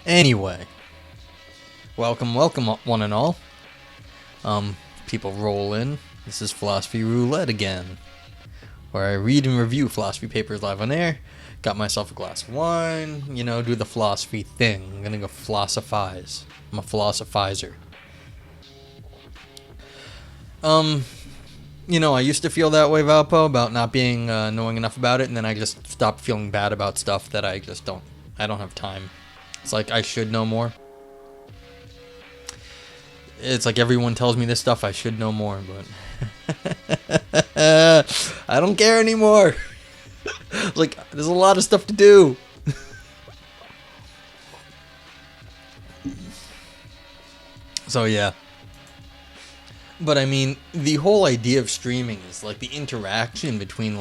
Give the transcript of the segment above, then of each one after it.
Anyway, welcome, one and all. People roll in. This is Philosophy Roulette again, where I read and review philosophy papers live on air. Got myself a glass of wine, do the philosophy thing. I'm gonna go philosophize. I'm a philosophizer. I used to feel that way, Valpo, about not being knowing enough about it, and then I just stopped feeling bad about stuff that I don't have time. It's like I should know more. It's like everyone tells me this stuff, I should know more, but I don't care anymore. Like, there's a lot of stuff to do. So yeah. But I mean, the whole idea of streaming is like the interaction between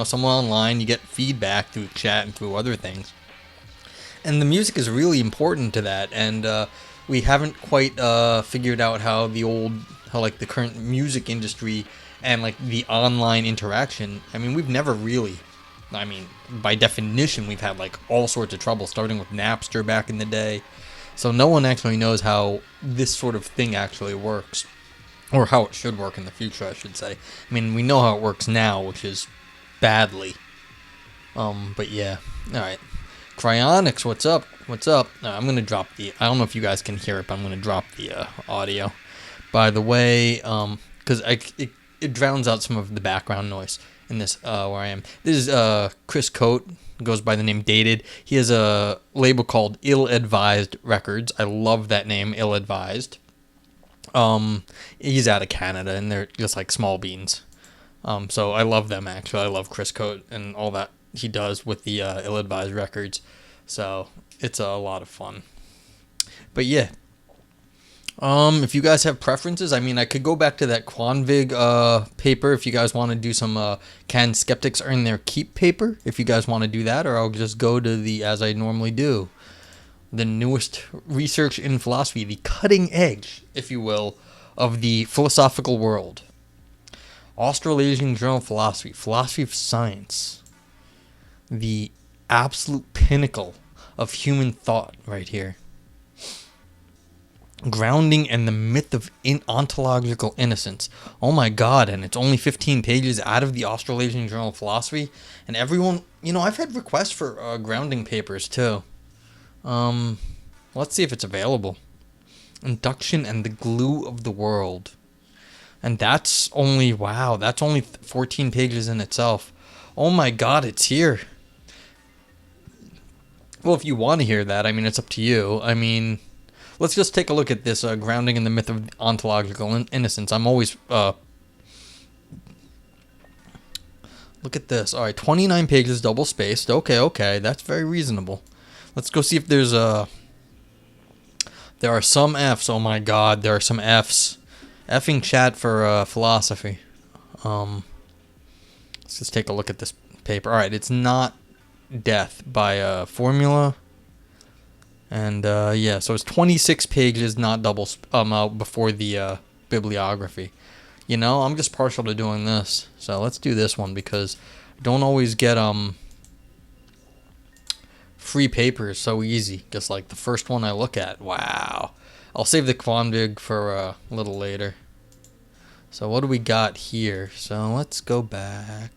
someone online, you get feedback through chat and through other things. And the music is really important to that, and we haven't quite figured out how the current music industry and the online interaction, we've never really, by definition, we've had all sorts of trouble, starting with Napster back in the day. So no one actually knows how this sort of thing actually works. Or how it should work in the future, I should say. We know how it works now, which is badly. But yeah. Alright. Cryonics, what's up? I'm going to drop I don't know if you guys can hear it, but I'm going to drop the audio. By the way, because it drowns out some of the background noise in this, where I am. This is Chris Coate, goes by the name Dated. He has a label called Ill-Advised Records. I love that name, Ill-Advised. He's out of Canada, and they're just like small beans. So I love them, actually. I love Chris Coate and all that he does with the Ill-Advised Records. So it's a lot of fun. But yeah. If you guys have preferences, I could go back to that Quanvig paper if you guys want to do some Can Skeptics Earn Their Keep paper, if you guys want to do that, or I'll just go to the, as I normally do, the newest research in philosophy, the cutting edge, if you will, of the philosophical world. Australasian Journal of Philosophy, Philosophy of Science, the absolute pinnacle of human thought right here. Grounding and the Myth of Ontological Innocence. Oh my god, and it's only 15 pages out of the Australasian Journal of Philosophy. And everyone, I've had requests for grounding papers too. Let's see if it's available. Induction and the Glue of the World. And that's only 14 pages in itself. Oh my god, it's here. Well, if you want to hear that, it's up to you. Let's just take a look at this Grounding in the Myth of Ontological Innocence. I'm always, look at this. Alright, 29 pages, double-spaced. Okay, that's very reasonable. Let's go see if there's there are some Fs. Oh my god, there are some Fs. Effing chat for philosophy. Let's just take a look at this paper. Alright, it's Not Death by Formula. And yeah, so it's 26 pages, not double before the bibliography. I'm just partial to doing this. So let's do this one because I don't always get free papers so easy. Just like the first one I look at. Wow. I'll save the Quanvig for a little later. So what do we got here? So let's go back.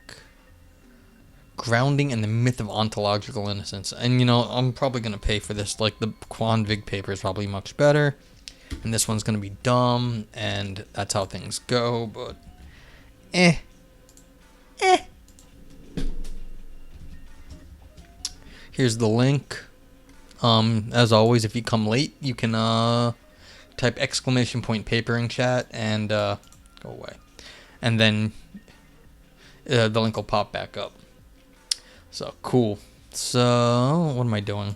Grounding and the Myth of Ontological Innocence. And I'm probably going to pay for this. The Quanvig paper is probably much better. And this one's going to be dumb. And that's how things go. But Here's the link. As always, if you come late, you can type !paper in chat and go away. And then the link will pop back up. So, cool. So, what am I doing?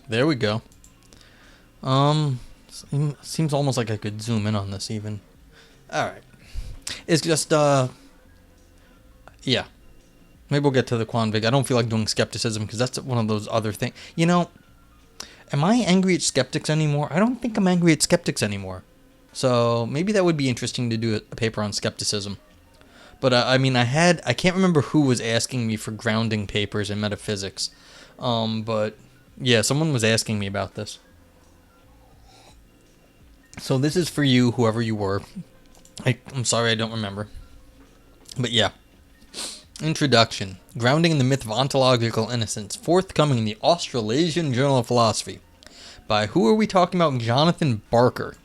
There we go. Seems almost like I could zoom in on this even. Alright. It's just, yeah. Maybe we'll get to the Quanvig. I don't feel like doing skepticism because that's one of those other things. Am I angry at skeptics anymore? I don't think I'm angry at skeptics anymore. So maybe that would be interesting to do a paper on skepticism. But I mean, I can't remember who was asking me for grounding papers in metaphysics. But yeah, someone was asking me about this. So this is for you, whoever you were. I'm sorry I don't remember. But yeah. Introduction. Grounding in the Myth of Ontological Innocence. Forthcoming in the Australasian Journal of Philosophy. By who are we talking about? Jonathan Barker.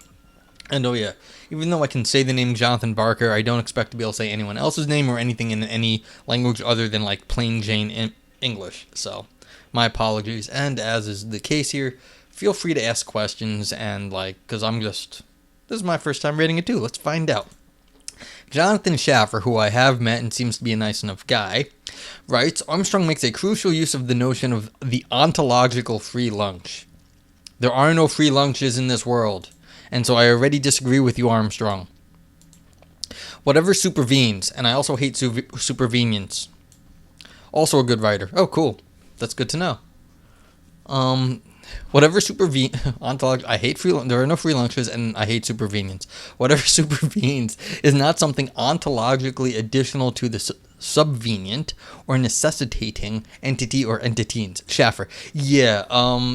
And oh yeah, even though I can say the name Jonathan Barker, I don't expect to be able to say anyone else's name or anything in any language other than like plain Jane English. So, my apologies. And as is the case here, feel free to ask questions and because this is my first time reading it too. Let's find out. Jonathan Schaffer, who I have met and seems to be a nice enough guy, writes, Armstrong makes a crucial use of the notion of the ontological free lunch. There are no free lunches in this world. And so I already disagree with you, Armstrong. Whatever supervenes, and I also hate supervenience. Also a good writer. Oh, cool. That's good to know. Whatever I hate free. There are no free lunches, and I hate supervenience. Whatever supervenes is not something ontologically additional to the subvenient or necessitating entity or entities. Schaffer. Yeah,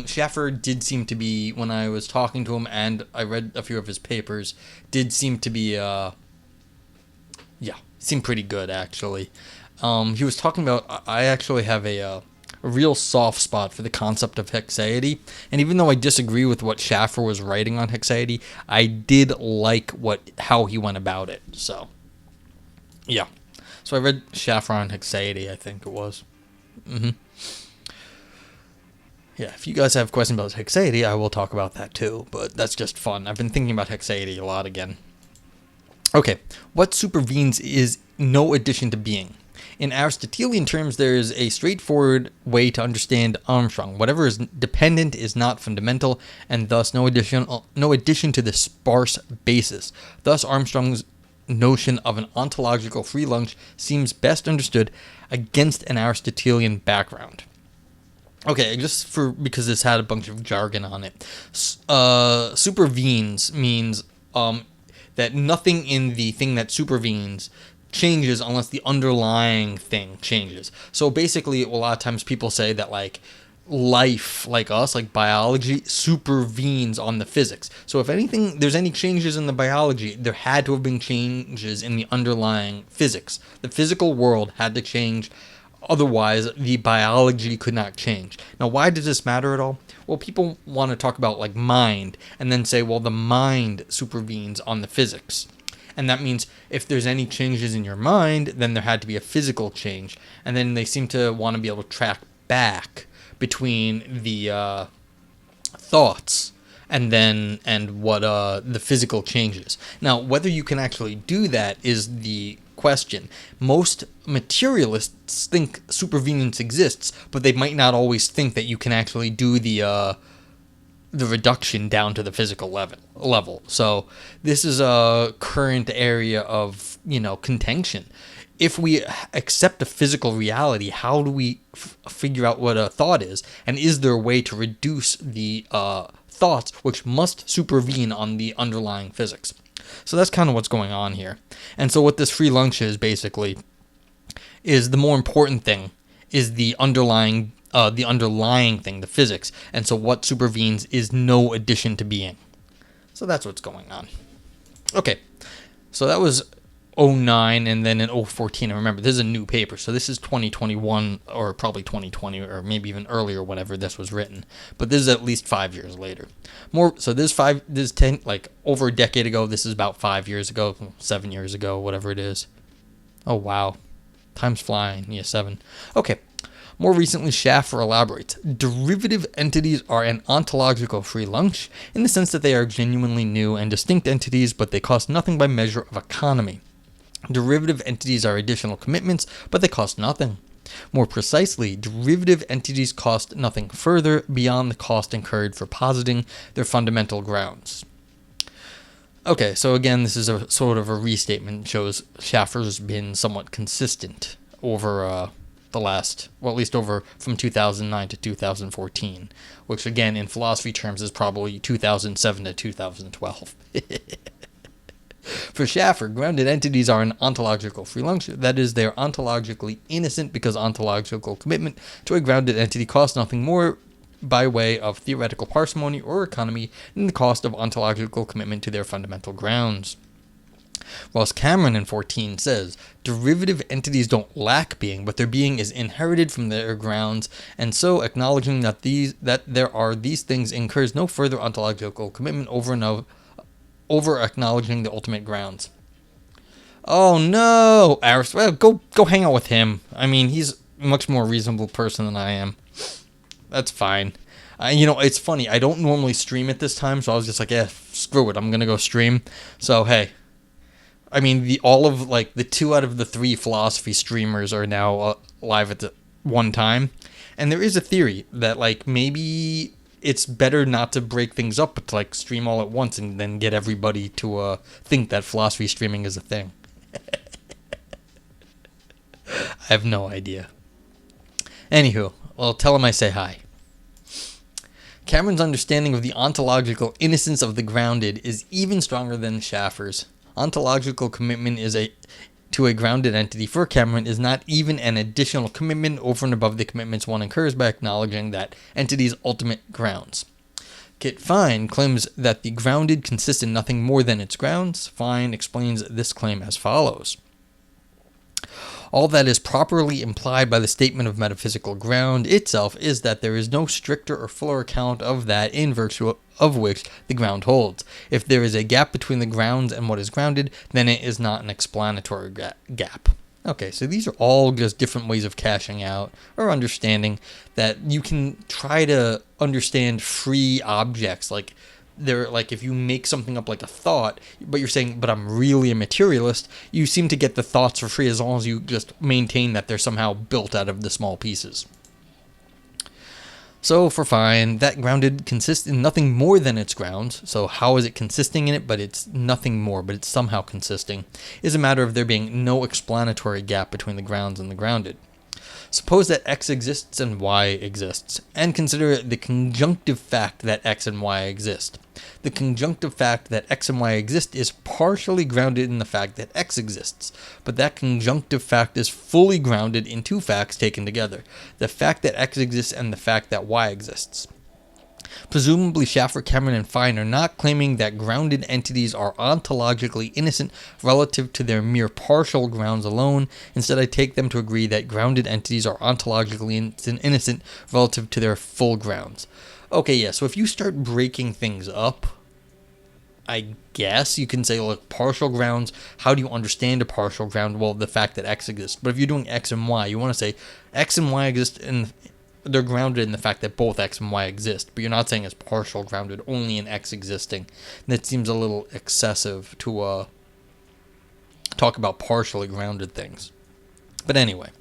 Schaffer did seem to be, when I was talking to him and I read a few of his papers, did seem to be, seemed pretty good, actually. He was talking about, I actually have a real soft spot for the concept of hexaity, and even though I disagree with what Schaffer was writing on hexaity, I did like how he went about it, so, yeah. So I read Schaffer on hexaity, I think it was. Yeah, if you guys have questions about hexaity, I will talk about that too, but that's just fun. I've been thinking about hexaity a lot again. Okay, what supervenes is no addition to being. In Aristotelian terms, there is a straightforward way to understand Armstrong. Whatever is dependent is not fundamental, and thus no addition to the sparse basis. Thus, Armstrong's notion of an ontological free lunch seems best understood against an Aristotelian background. Okay, because this had a bunch of jargon on it. Supervenes means that nothing in the thing that supervenes changes unless the underlying thing changes. So basically, a lot of times people say that life, like us, like biology, supervenes on the physics. So if there's any changes in the biology, there had to have been changes in the underlying physics. The physical world had to change, otherwise the biology could not change. Now, why does this matter at all? Well, people want to talk about mind and then say, well, the mind supervenes on the physics. And that means if there's any changes in your mind, then there had to be a physical change. And then they seem to want to be able to track back between the thoughts and what the physical changes. Now, whether you can actually do that is the question. Most materialists think supervenience exists, but they might not always think that you can actually do the reduction down to the physical level. So this is a current area of contention. If we accept a physical reality, how do we figure out what a thought is? And is there a way to reduce the thoughts which must supervene on the underlying physics? So that's kind of what's going on here. And so what this free lunch is basically is the more important thing is the underlying thing, the physics. And so what supervenes is no addition to being. So that's what's going on. Okay, so that was 2009, and then in 2014, and remember, this is a new paper, so this is 2021, or probably 2020, or maybe even earlier, whenever this was written, but this is at least 5 years later. So this is 10, over a decade ago. This is about 5 years ago, 7 years ago, whatever it is. Oh, wow. Time's flying. Yeah, 7. Okay. More recently, Schaffer elaborates, derivative entities are an ontological free lunch, in the sense that they are genuinely new and distinct entities, but they cost nothing by measure of economy. Derivative entities are additional commitments, but they cost nothing. More precisely, derivative entities cost nothing further beyond the cost incurred for positing their fundamental grounds. Okay, so again, this is a sort of a restatement. It shows Schaffer's been somewhat consistent over the last, well, at least over from 2009 to 2014, which again, in philosophy terms, is probably 2007 to 2012. For Schaffer, grounded entities are an ontological free lunch. That is, they are ontologically innocent because ontological commitment to a grounded entity costs nothing more by way of theoretical parsimony or economy than the cost of ontological commitment to their fundamental grounds. Whilst Cameron in 14 says, derivative entities don't lack being, but their being is inherited from their grounds, and so acknowledging that there are these things incurs no further ontological commitment over acknowledging the ultimate grounds. Oh no, Aristotle, well, go hang out with him. I mean, he's a much more reasonable person than I am. That's fine. It's funny. I don't normally stream at this time, so I was just like, screw it. I'm gonna go stream. So hey, I mean, the 2 out of the 3 philosophy streamers are now live at the one time, and there is a theory that maybe it's better not to break things up, but to stream all at once and then get everybody to think that philosophy streaming is a thing. I have no idea. Anywho, well, tell him I say hi. Cameron's understanding of the ontological innocence of the grounded is even stronger than Schaffer's. Ontological commitment to a grounded entity for Cameron is not even an additional commitment over and above the commitments one incurs by acknowledging that entity's ultimate grounds. Kit Fine claims that the grounded consists in nothing more than its grounds. Fine explains this claim as follows. All that is properly implied by the statement of metaphysical ground itself is that there is no stricter or fuller account of that in virtue of which the ground holds. If there is a gap between the grounds and what is grounded, then it is not an explanatory gap. Okay, so these are all just different ways of cashing out or understanding that you can try to understand free objects. If you make something up like a thought, but you're saying, but I'm really a materialist, you seem to get the thoughts for free as long as you just maintain that they're somehow built out of the small pieces. So for Fine, that grounded consists in nothing more than its grounds. So how is it consisting in it, but it's nothing more, but it's somehow consisting, is a matter of there being no explanatory gap between the grounds and the grounded. Suppose that X exists and Y exists, and consider the conjunctive fact that X and Y exist. The conjunctive fact that X and Y exist is partially grounded in the fact that X exists, but that conjunctive fact is fully grounded in 2 facts taken together, the fact that X exists and the fact that Y exists. Presumably, Schaffer, Cameron, and Fine are not claiming that grounded entities are ontologically innocent relative to their mere partial grounds alone. Instead, I take them to agree that grounded entities are ontologically innocent relative to their full grounds. Okay, yeah, so if you start breaking things up, I guess you can say, look, partial grounds, how do you understand a partial ground? Well, the fact that X exists. But if you're doing X and Y, you want to say X and Y exist and they're grounded in the fact that both X and Y exist, but you're not saying it's partial grounded, only in X existing. And that seems a little excessive to talk about partially grounded things. But anyway,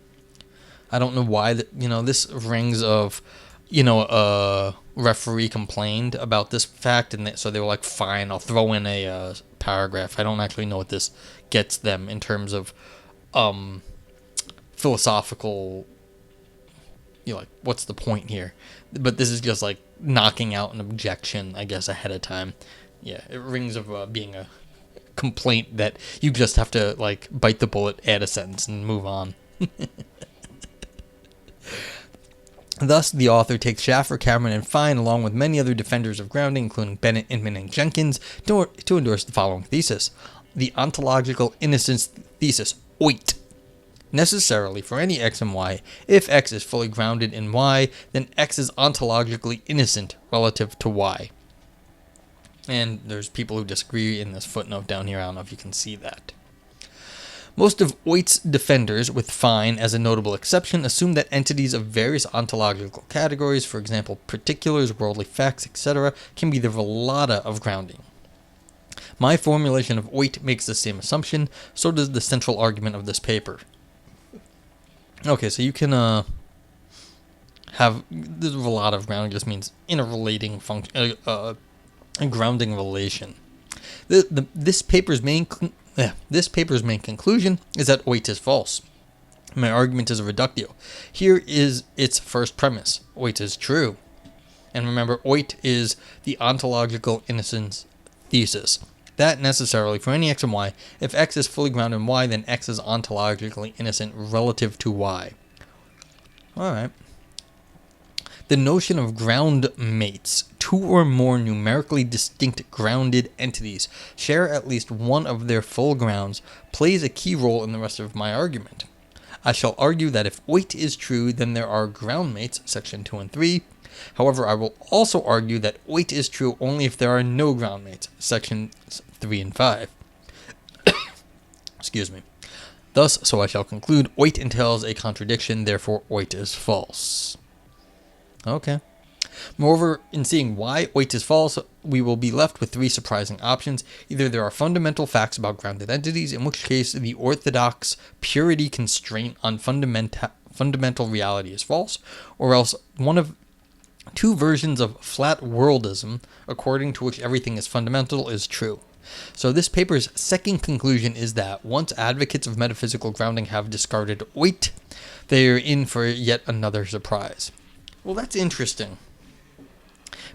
I don't know why this rings of, a referee complained about this fact, and so they were like, fine, I'll throw in a paragraph. I don't actually know what this gets them in terms of philosophical. What's the point here? But this is just knocking out an objection, I guess, ahead of time. Yeah, it rings of being a complaint that you just have to bite the bullet, add a sentence, and move on. Thus, the author takes Schaffer, Cameron, and Fine, along with many other defenders of grounding, including Bennett, Inman, and Jenkins, to endorse the following thesis: the ontological innocence thesis, OIT. Necessarily, for any X and Y, if X is fully grounded in Y, then X is ontologically innocent relative to Y. And there's people who disagree in this footnote down here. I don't know if you can see that. Most of OIT's defenders, with Fine as a notable exception, assume that entities of various ontological categories, for example, particulars, worldly facts, etc., can be the relata of grounding. My formulation of OIT makes the same assumption, so does the central argument of this paper. Okay, so you can have there's a lot of grounding. Just means in a relating function, a grounding relation. This paper's main conclusion is that OIT is false. My argument is a reductio. Here is its first premise: OIT is true. And remember, OIT is the ontological innocence thesis. that necessarily for any x and y, if x is fully grounded in y, then x is ontologically innocent relative to y. Alright. The notion of ground mates, two or more numerically distinct grounded entities, share at least one of their full grounds, plays a key role in the rest of my argument. I shall argue that if oit is true, then there are ground mates, section 2 and 3. However, I will also argue that oit is true only if there are no ground mates, sections 3 and 5. Excuse me. Thus, so I shall conclude, oit entails a contradiction, therefore oit is false. Okay. Moreover, in seeing why oit is false, we will be left with three surprising options. Either there are fundamental facts about grounded entities, in which case the orthodox purity constraint on fundamental reality is false, or else one of two versions of flat worldism, according to which everything is fundamental, is true. So this paper's second conclusion is that once advocates of metaphysical grounding have discarded oit, they are in for yet another surprise. Well, that's interesting.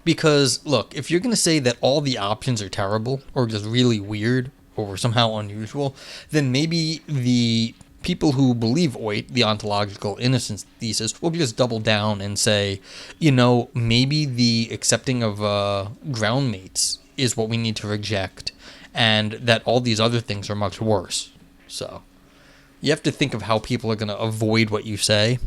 Because, look, if you're going to say that all the options are terrible, or just really weird, or somehow unusual, then maybe the people who believe oit, the ontological innocence thesis, will just double down and say, maybe the accepting of ground mates is what we need to reject, and that all these other things are much worse. So, you have to think of how people are going to avoid what you say.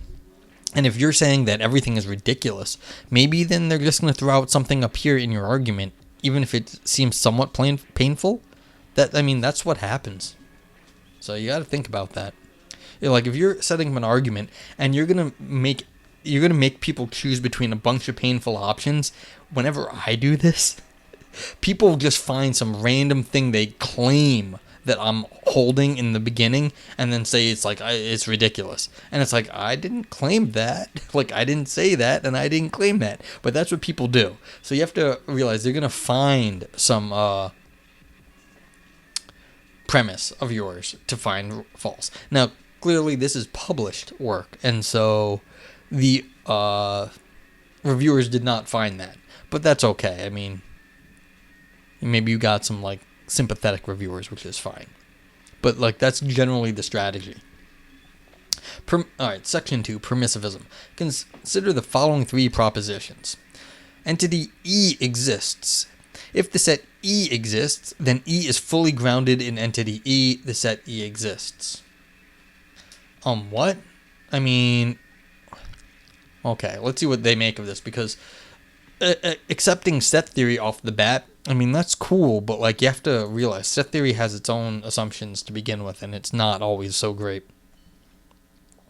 And if you're saying that everything is ridiculous, maybe then they're just going to throw out something up here in your argument, even if it seems somewhat painful. That's what happens. So you got to think about that. Like if you're setting up an argument and you're gonna make people choose between a bunch of painful options. Whenever I do this, people just find some random thing they claim that I'm holding in the beginning and then say it's ridiculous. And it's like, I didn't claim that. I didn't say that and I didn't claim that. But that's what people do. So you have to realize they're going to find some premise of yours to find false. Now, clearly this is published work. And so the reviewers did not find that. But that's okay. Maybe you got some sympathetic reviewers, which is fine. But that's generally the strategy. Alright, section 2, permissivism. Consider the following three propositions. Entity E exists. If the set E exists, then E is fully grounded in entity E, the set E exists. What? Okay, let's see what they make of this, because accepting set theory off the bat, that's cool, but you have to realize set theory has its own assumptions to begin with, and it's not always so great.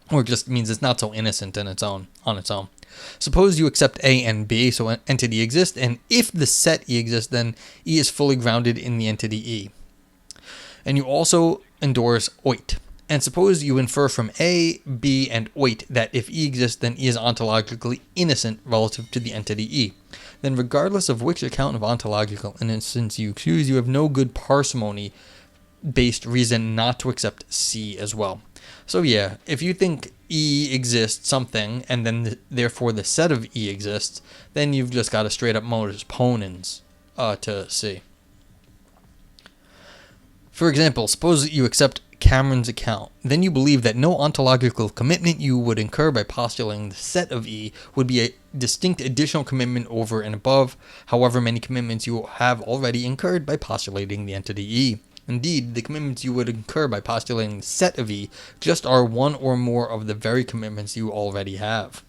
Or it just means it's not so innocent on its own. Suppose you accept A and B, so an entity exists, and if the set E exists, then E is fully grounded in the entity E. And you also endorse oit. And suppose you infer from A, B, and oit that if E exists, then E is ontologically innocent relative to the entity E. Then regardless of which account of ontological innocence you choose, you have no good parsimony-based reason not to accept C as well. So yeah, if you think E exists something, and then therefore the set of E exists, then you've just got a straight up modus ponens to C. For example, suppose you accept Cameron's account. Then you believe that no ontological commitment you would incur by postulating the set of E would be a distinct additional commitment over and above however many commitments you have already incurred by postulating the entity E. Indeed, the commitments you would incur by postulating the set of E just are one or more of the very commitments you already have.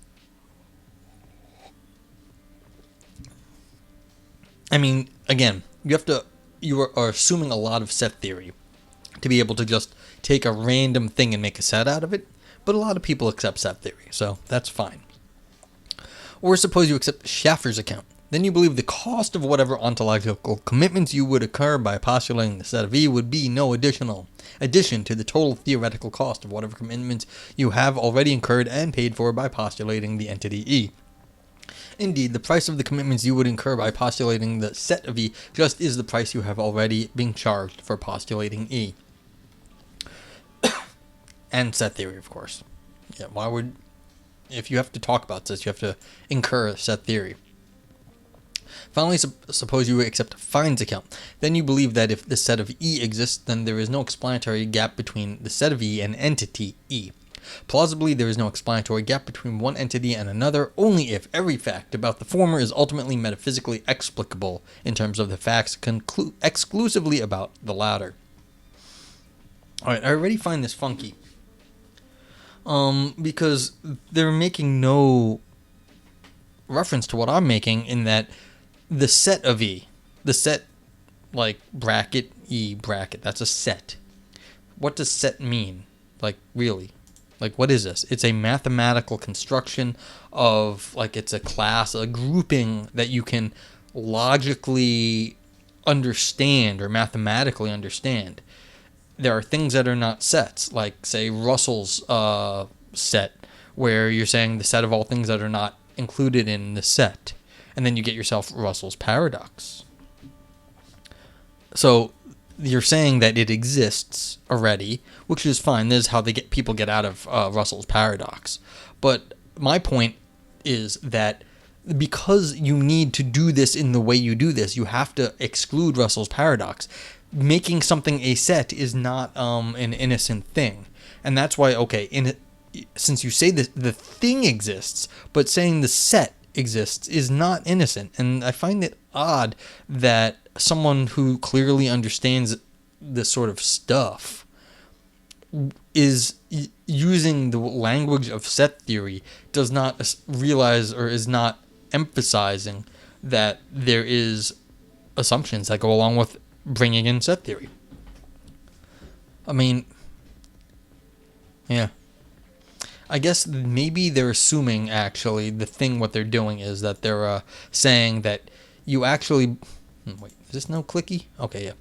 Again, you are assuming a lot of set theory to be able to just take a random thing and make a set out of it, but a lot of people accept set theory, so that's fine. Or suppose you accept Schaffer's account. Then you believe the cost of whatever ontological commitments you would incur by postulating the set of E would be no addition to the total theoretical cost of whatever commitments you have already incurred and paid for by postulating the entity E. Indeed, the price of the commitments you would incur by postulating the set of E just is the price you have already been charged for postulating E. And set theory, of course. Yeah, if you have to talk about this, you have to incur set theory. Finally, suppose you accept Fein's account. Then you believe that if the set of E exists, then there is no explanatory gap between the set of E and entity E. Plausibly, there is no explanatory gap between one entity and another, only if every fact about the former is ultimately metaphysically explicable in terms of the facts exclusively about the latter. Alright, I already find this funky. Because they're making no reference to what I'm making in that the set of E, the set, like, bracket, E, bracket, that's a set. What does set mean? Like, really? Like, what is this? It's a mathematical construction of, like, it's a class, a grouping that you can logically understand or mathematically understand. There are things that are not sets, like, say, Russell's set, where you're saying the set of all things that are not included in the set. And then you get yourself Russell's paradox. So you're saying that it exists already, which is fine. This is how people get out of Russell's paradox. But my point is that because you need to do this in the way you do this, you have to exclude Russell's paradox. Making something a set is not an innocent thing. And that's why, okay, since you say that the thing exists, but saying the set exists is not innocent. And I find it odd that someone who clearly understands this sort of stuff is using the language of set theory, does not realize or is not emphasizing that there is assumptions that go along with bringing in set theory. I mean, yeah. I guess maybe they're assuming, actually, what they're doing is that they're saying that you actually... Wait, is this no clicky? Okay, yeah.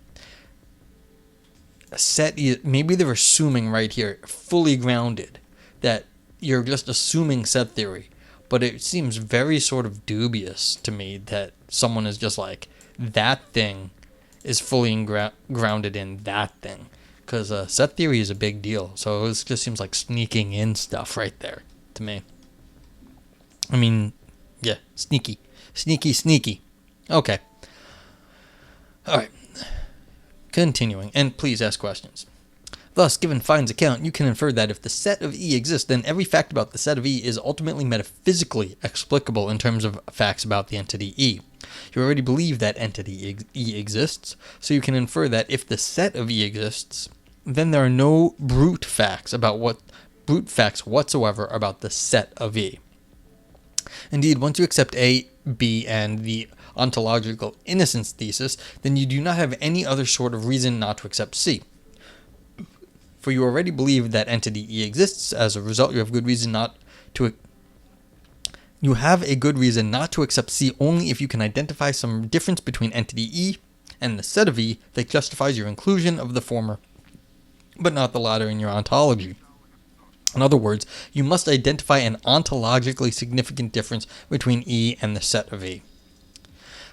A set, maybe they're assuming right here, fully grounded, that you're just assuming set theory. But it seems very sort of dubious to me that someone is just like, that thing is fully grounded in that thing. Because set theory is a big deal. So it just seems like sneaking in stuff right there to me. I mean, yeah, sneaky. Sneaky. Okay. Alright. Continuing, and please ask questions. Thus, given Fein's account, you can infer that if the set of E exists, then every fact about the set of E is ultimately metaphysically explicable in terms of facts about the entity E. You already believe that entity E exists, so you can infer that if the set of E exists, then there are no brute facts whatsoever about the set of E. Indeed, once you accept A, B, and the ontological innocence thesis, then you do not have any other sort of reason not to accept C. For you already believe that entity E exists. As a result, you have a good reason not to accept C only if you can identify some difference between entity E and the set of E that justifies your inclusion of the former, but not the latter in your ontology. In other words, you must identify an ontologically significant difference between E and the set of E.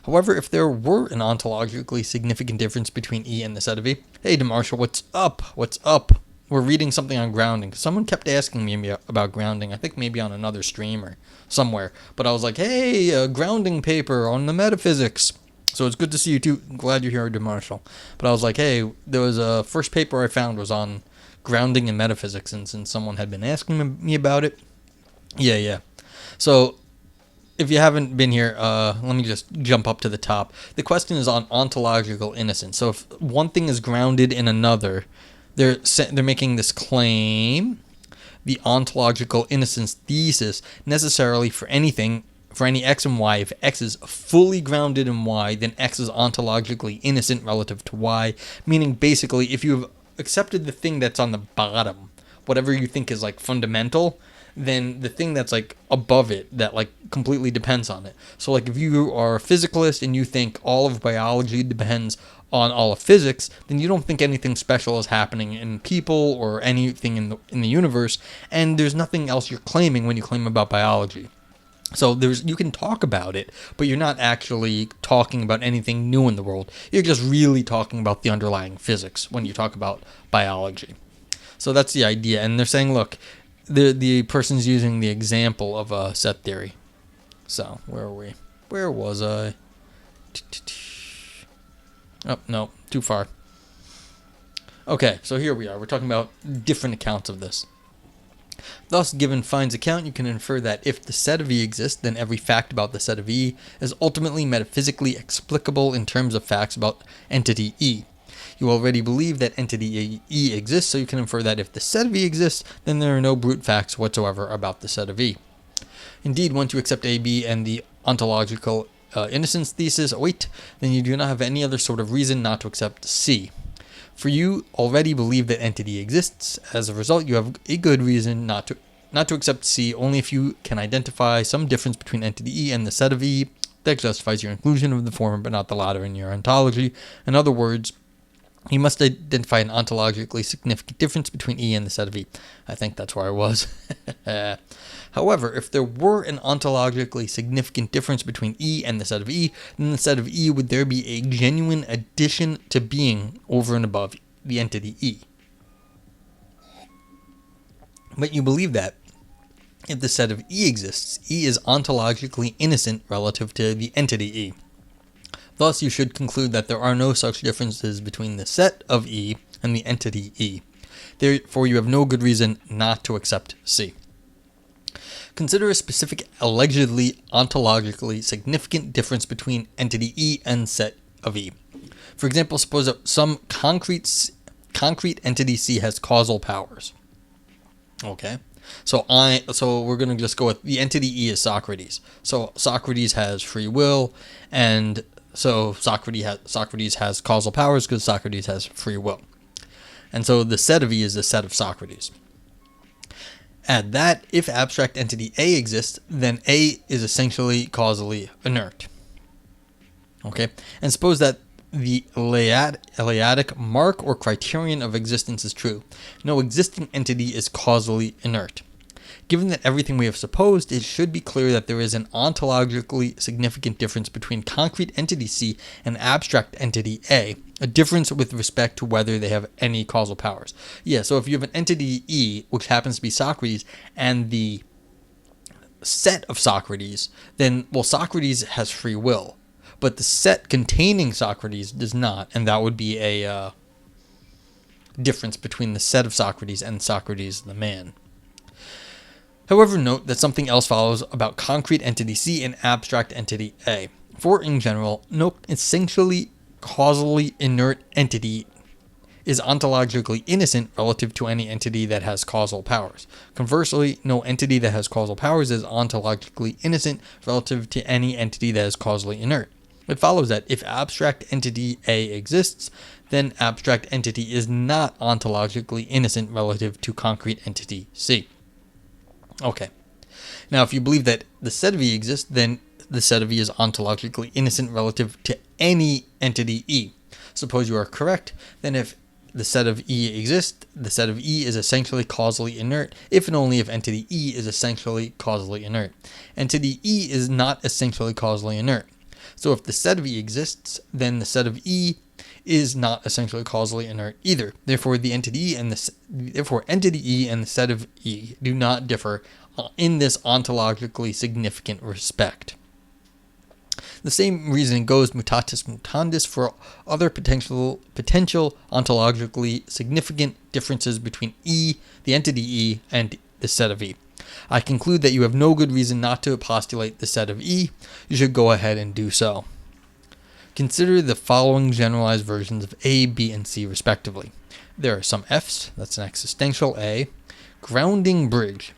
However, if there were an ontologically significant difference between E and the set of E... Hey, DeMarshall, what's up? What's up? We're reading something on grounding. Someone kept asking me about grounding. I think maybe on another stream or somewhere. But I was like, hey, a grounding paper on the metaphysics. So it's good to see you too. Glad you're here, DeMarshall. But I was like, hey, there was a first paper I found was on grounding and metaphysics. And since someone had been asking me about it... Yeah. So... if you haven't been here, let me just jump up to the top. The question is on ontological innocence. So if one thing is grounded in another, they're making this claim, the ontological innocence thesis, necessarily for any x and y. If x is fully grounded in y, then x is ontologically innocent relative to y. Meaning, basically, if you've accepted the thing that's on the bottom, whatever you think is like fundamental, then the thing that's like above it that like completely depends on it. So like if you are a physicalist and you think all of biology depends on all of physics, then you don't think anything special is happening in people or anything in the universe, and there's nothing else you're claiming when you claim about biology. So you can talk about it, but you're not actually talking about anything new in the world. You're just really talking about the underlying physics when you talk about biology. So that's the idea. And they're saying, look, the person's using the example of a set theory. So where are we? Where was I? Oh, no, too far. Okay, so here we are. We're talking about different accounts of this. Thus, given Fine's account, you can infer that if the set of E exists, then every fact about the set of E is ultimately metaphysically explicable in terms of facts about entity E. You already believe that entity E exists, so you can infer that if the set of E exists, then there are no brute facts whatsoever about the set of E. Indeed, once you accept A, B, and the ontological innocence thesis, then you do not have any other sort of reason not to accept C. For you already believe that entity exists. As a result, you have a good reason not to accept C only if you can identify some difference between entity E and the set of E that justifies your inclusion of the former but not the latter in your ontology. In other words, you must identify an ontologically significant difference between E and the set of E. I think that's where I was. However, if there were an ontologically significant difference between E and the set of E, then the set of E would there be a genuine addition to being over and above the entity E. But you believe that if the set of E exists, E is ontologically innocent relative to the entity E. Thus, you should conclude that there are no such differences between the set of E and the entity E. Therefore, you have no good reason not to accept C. Consider a specific, allegedly ontologically significant difference between entity E and set of E. For example, suppose that some concrete entity C has causal powers. Okay, so we're going to just go with the entity E is Socrates. So Socrates has free will, and so Socrates has causal powers because Socrates has free will. And so the set of E is the set of Socrates. Add that, if abstract entity A exists, then A is essentially causally inert. Okay, and suppose that the Eleatic mark or criterion of existence is true. No existing entity is causally inert. Given that everything we have supposed, it should be clear that there is an ontologically significant difference between concrete entity C and abstract entity A, a difference with respect to whether they have any causal powers. Yeah, so if you have an entity E, which happens to be Socrates, and the set of Socrates, then, well, Socrates has free will, but the set containing Socrates does not, and that would be a difference between the set of Socrates and Socrates the man. However, note that something else follows about concrete entity C and abstract entity A. For, in general, no essentially causally inert entity is ontologically innocent relative to any entity that has causal powers. Conversely, no entity that has causal powers is ontologically innocent relative to any entity that is causally inert. It follows that if abstract entity A exists, then abstract entity is not ontologically innocent relative to concrete entity C. Okay. Now, if you believe that the set of E exists, then the set of E is ontologically innocent relative to any entity E. Suppose you are correct, then if the set of E exists, the set of E is essentially causally inert, if and only if entity E is essentially causally inert. Entity E is not essentially causally inert. So if the set of E exists, then the set of E is not essentially causally inert either. Therefore, entity E and the set of E do not differ in this ontologically significant respect. The same reasoning goes mutatis mutandis for other potential ontologically significant differences between E, the entity E, and the set of E. I conclude that you have no good reason not to postulate the set of E. You should go ahead and do so. Consider the following generalized versions of A, B, and C respectively. There are some F's, that's an existential A. Grounding bridge.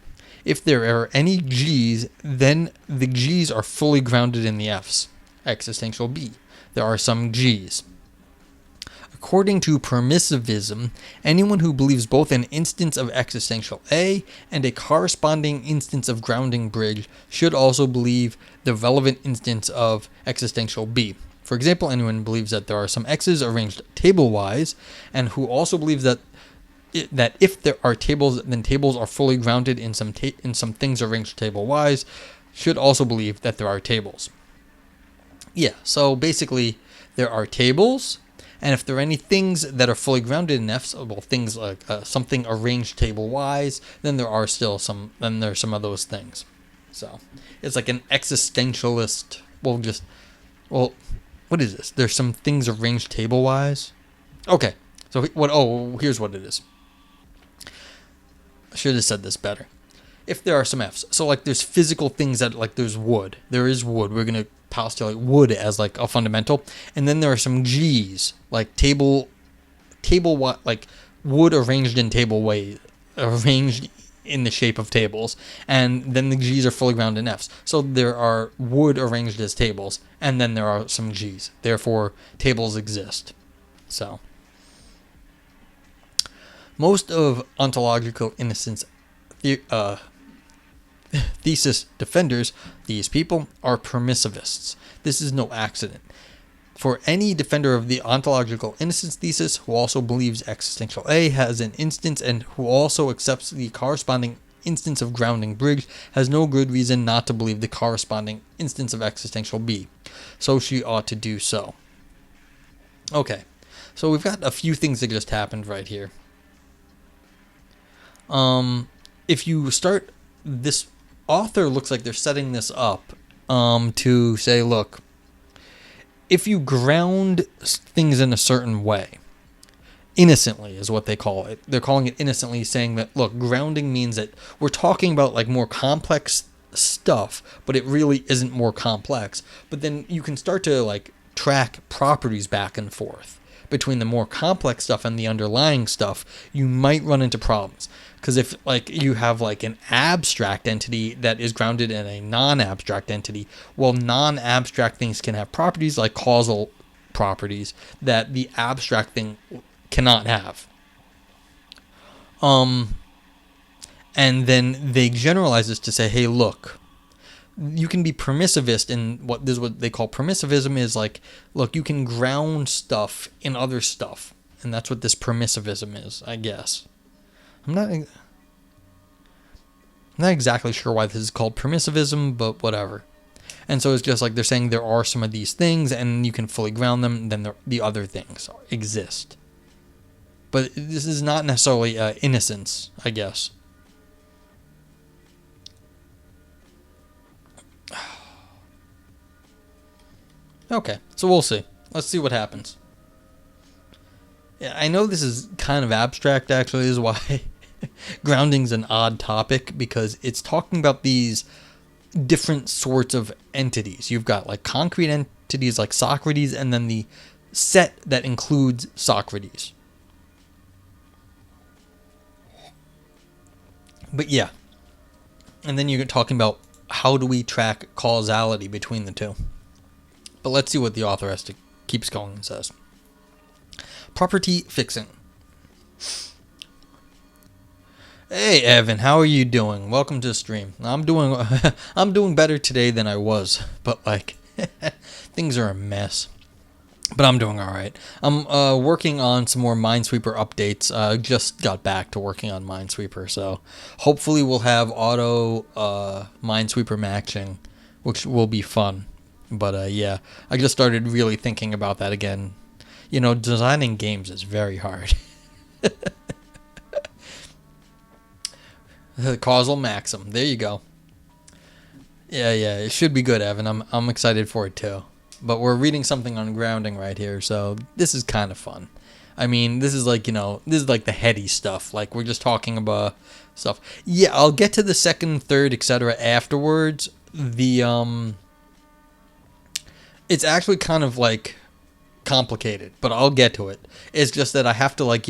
If there are any G's, then the G's are fully grounded in the F's. Existential B. There are some G's. According to permissivism, anyone who believes both an instance of existential A and a corresponding instance of grounding bridge should also believe the relevant instance of existential B. For example, anyone who believes that there are some X's arranged table-wise, and who also believes that if there are tables, then tables are fully grounded in some things arranged table-wise, should also believe that there are tables. Yeah, so basically, there are tables, and if there are any things that are fully grounded in F's, well, things like something arranged table-wise, then there's some of those things. So, it's like an existentialist, we'll what is this? There's some things arranged table-wise. Okay, so what? Oh, here's what it is. I should have said this better. If there are some F's, so like there's physical things that like there's wood. There is wood. We're gonna postulate wood as like a fundamental, and then there are some G's like table like wood arranged in table way, arranged in the shape of tables, and then the G's are fully grounded in F's. So there are wood arranged as tables, and then there are some G's. Therefore, tables exist. So most of ontological innocence thesis defenders, these people, are permissivists. This is no accident. For any defender of the ontological innocence thesis who also believes existential A has an instance and who also accepts the corresponding instance of grounding bridge has no good reason not to believe the corresponding instance of existential B. So she ought to do so. Okay, so we've got a few things that just happened right here. If you start, this author looks like they're setting this up to say, look, if you ground things in a certain way, innocently is what they call it. They're calling it innocently, saying that, look, grounding means that we're talking about like more complex stuff, but it really isn't more complex. But then you can start to like track properties back and forth between the more complex stuff and the underlying stuff. You might run into problems. Because if like you have like an abstract entity that is grounded in a non-abstract entity, well, non-abstract things can have properties like causal properties that the abstract thing cannot have. And then they generalize this to say, hey, look, you can be permissivist in what they call permissivism is like, look, you can ground stuff in other stuff. And that's what this permissivism is, I guess. I'm not exactly sure why this is called permissivism, but whatever. And so it's just like they're saying there are some of these things and you can fully ground them, then the other things exist. But this is not necessarily innocence, I guess. Okay, so we'll see. Let's see what happens. Yeah, I know this is kind of abstract, actually, is why grounding's an odd topic, because it's talking about these different sorts of entities. You've got like concrete entities like Socrates, and then the set that includes Socrates. But yeah. And then you're talking about how do we track causality between the two. But let's see what the author keeps going and says. Property fixing. Hey Evan, how are you doing? Welcome to the stream. I'm doing better today than I was, but like things are a mess. But I'm doing all right. I'm working on some more Minesweeper updates. Just got back to working on Minesweeper, so hopefully we'll have auto Minesweeper matching, which will be fun. But yeah, I just started really thinking about that again. You know, designing games is very hard. The causal maxim. There you go. Yeah, it should be good, Evan. I'm excited for it too. But we're reading something on grounding right here, so this is kind of fun. I mean, this is like, this is like the heady stuff. Like, we're just talking about stuff. Yeah, I'll get to the second, third, etc. afterwards. It's actually kind of like complicated, but I'll get to it. It's just that I have to like,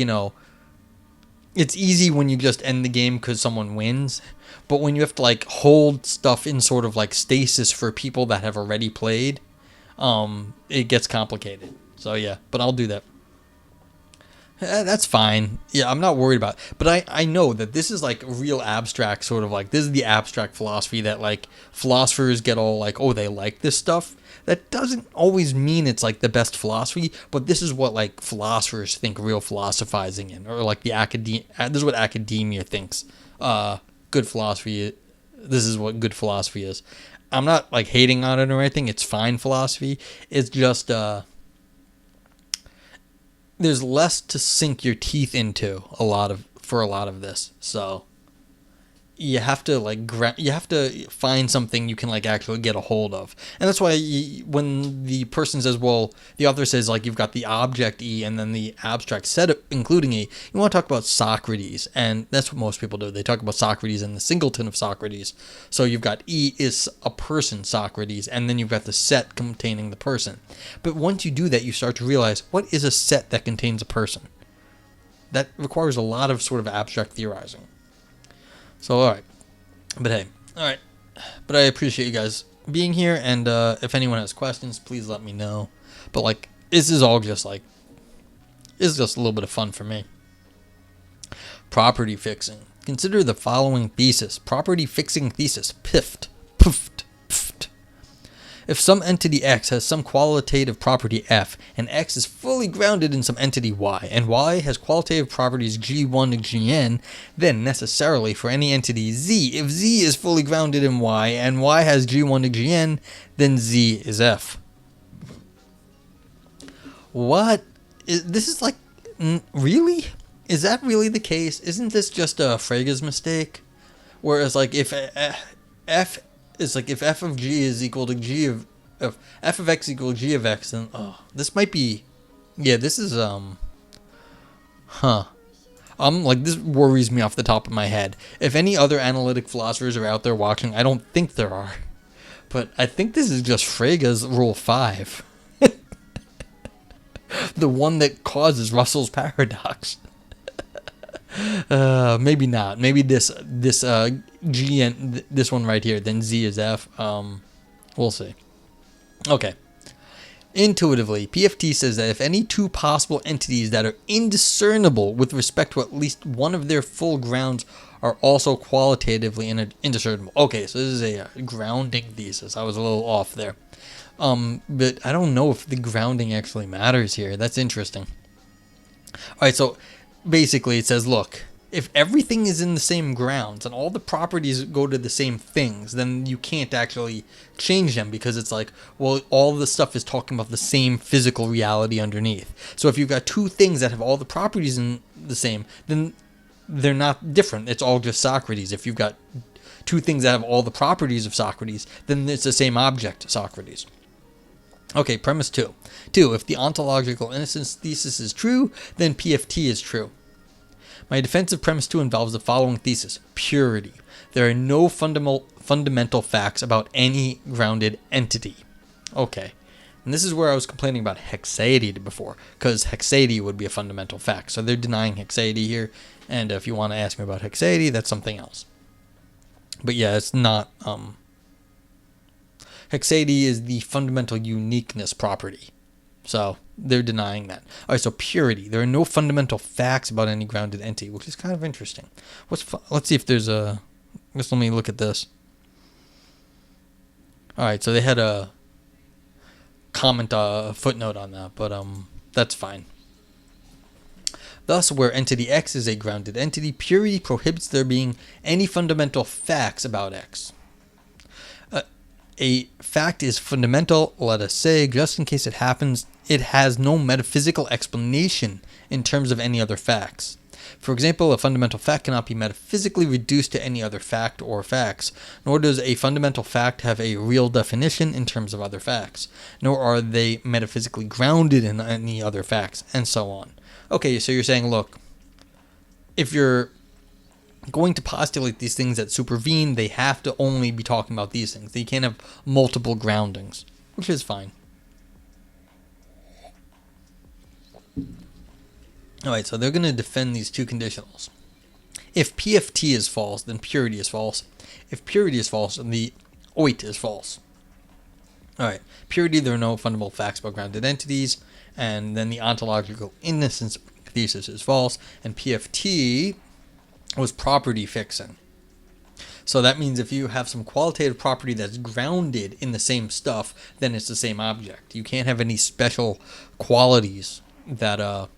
it's easy when you just end the game because someone wins, but when you have to like hold stuff in sort of like stasis for people that have already played, it gets complicated. So yeah, but I'll do that. That's fine. Yeah, I'm not worried about it. But I know that this is like real abstract, sort of like, this is the abstract philosophy that like philosophers get all like, oh, they like this stuff. That doesn't always mean it's like the best philosophy, but this is what like philosophers think real philosophizing in, or like this is what academia thinks good philosophy. This is what good philosophy is. I'm not like hating on it or anything. It's fine philosophy. It's just there's less to sink your teeth into for a lot of this. So you have to like you have to find something you can like actually get a hold of, and that's why when the person says, well, the author says like you've got the object E and then the abstract set including E, you want to talk about Socrates, and that's what most people do. They talk about Socrates and the singleton of Socrates. So you've got E is a person, Socrates, and then you've got the set containing the person. But once you do that, you start to realize, what is a set that contains a person? That requires a lot of sort of abstract theorizing. So, alright. But hey, alright. But I appreciate you guys being here, and if anyone has questions, please let me know. But, like, this is all just, like, it's just a little bit of fun for me. Property fixing. Consider the following thesis. Property fixing thesis. Piffed. Puffed. Pffed. If some entity X has some qualitative property F, and X is fully grounded in some entity Y, and Y has qualitative properties G1 to Gn, then necessarily for any entity Z, if Z is fully grounded in Y, and Y has G1 to Gn, then Z is F. What? This is like, really? Is that really the case? Isn't this just a Frege's mistake? Whereas, like, if F is like if f of g is equal to g of f of x equal to g of x, then this might be, yeah, this is like, this worries me off the top of my head. If any other analytic philosophers are out there watching, I don't think there are, but I think this is just Frege's rule 5. The one that causes Russell's paradox. Maybe not. Maybe this G and this one right here, then Z is F. We'll see. Okay. Intuitively, PFT says that if any two possible entities that are indiscernible with respect to at least one of their full grounds are also qualitatively indiscernible. Okay, so this is a grounding thesis. I was a little off there. But I don't know if the grounding actually matters here. That's interesting. Alright, so basically it says, look, if everything is in the same grounds and all the properties go to the same things, then you can't actually change them, because it's like, well, all the stuff is talking about the same physical reality underneath. So if you've got two things that have all the properties in the same, then they're not different. It's all just Socrates. If you've got two things that have all the properties of Socrates, then it's the same object, Socrates. Okay, premise 2. 2. If the ontological innocence thesis is true, then PFT is true. My defensive premise 2 involves the following thesis. Purity. There are no fundamental facts about any grounded entity. Okay. And this is where I was complaining about hexaity before, because hexaity would be a fundamental fact. So they're denying hexaity here, and if you want to ask me about hexaity, that's something else. But yeah, it's not... Hexaity is the fundamental uniqueness property. So they're denying that. Alright, so purity. There are no fundamental facts about any grounded entity, which is kind of interesting. Let's see if there's a... Let me look at this. Alright, so they had a comment, footnote on that, but that's fine. Thus, where entity X is a grounded entity, purity prohibits there being any fundamental facts about X. A fact is fundamental, let us say, just in case it happens, it has no metaphysical explanation in terms of any other facts. For example, a fundamental fact cannot be metaphysically reduced to any other fact or facts, nor does a fundamental fact have a real definition in terms of other facts, nor are they metaphysically grounded in any other facts, and so on. Okay, so you're saying, look, if you're going to postulate these things that supervene, they have to only be talking about these things. They can't have multiple groundings, which is fine. Alright, so they're going to defend these two conditionals. If PFT is false, then purity is false. If purity is false, then the OIT is false. Alright, purity, there are no fundamental facts about grounded entities, and then the ontological innocence thesis is false, and PFT was property fixing. So that means if you have some qualitative property that's grounded in the same stuff, then it's the same object. You can't have any special qualities that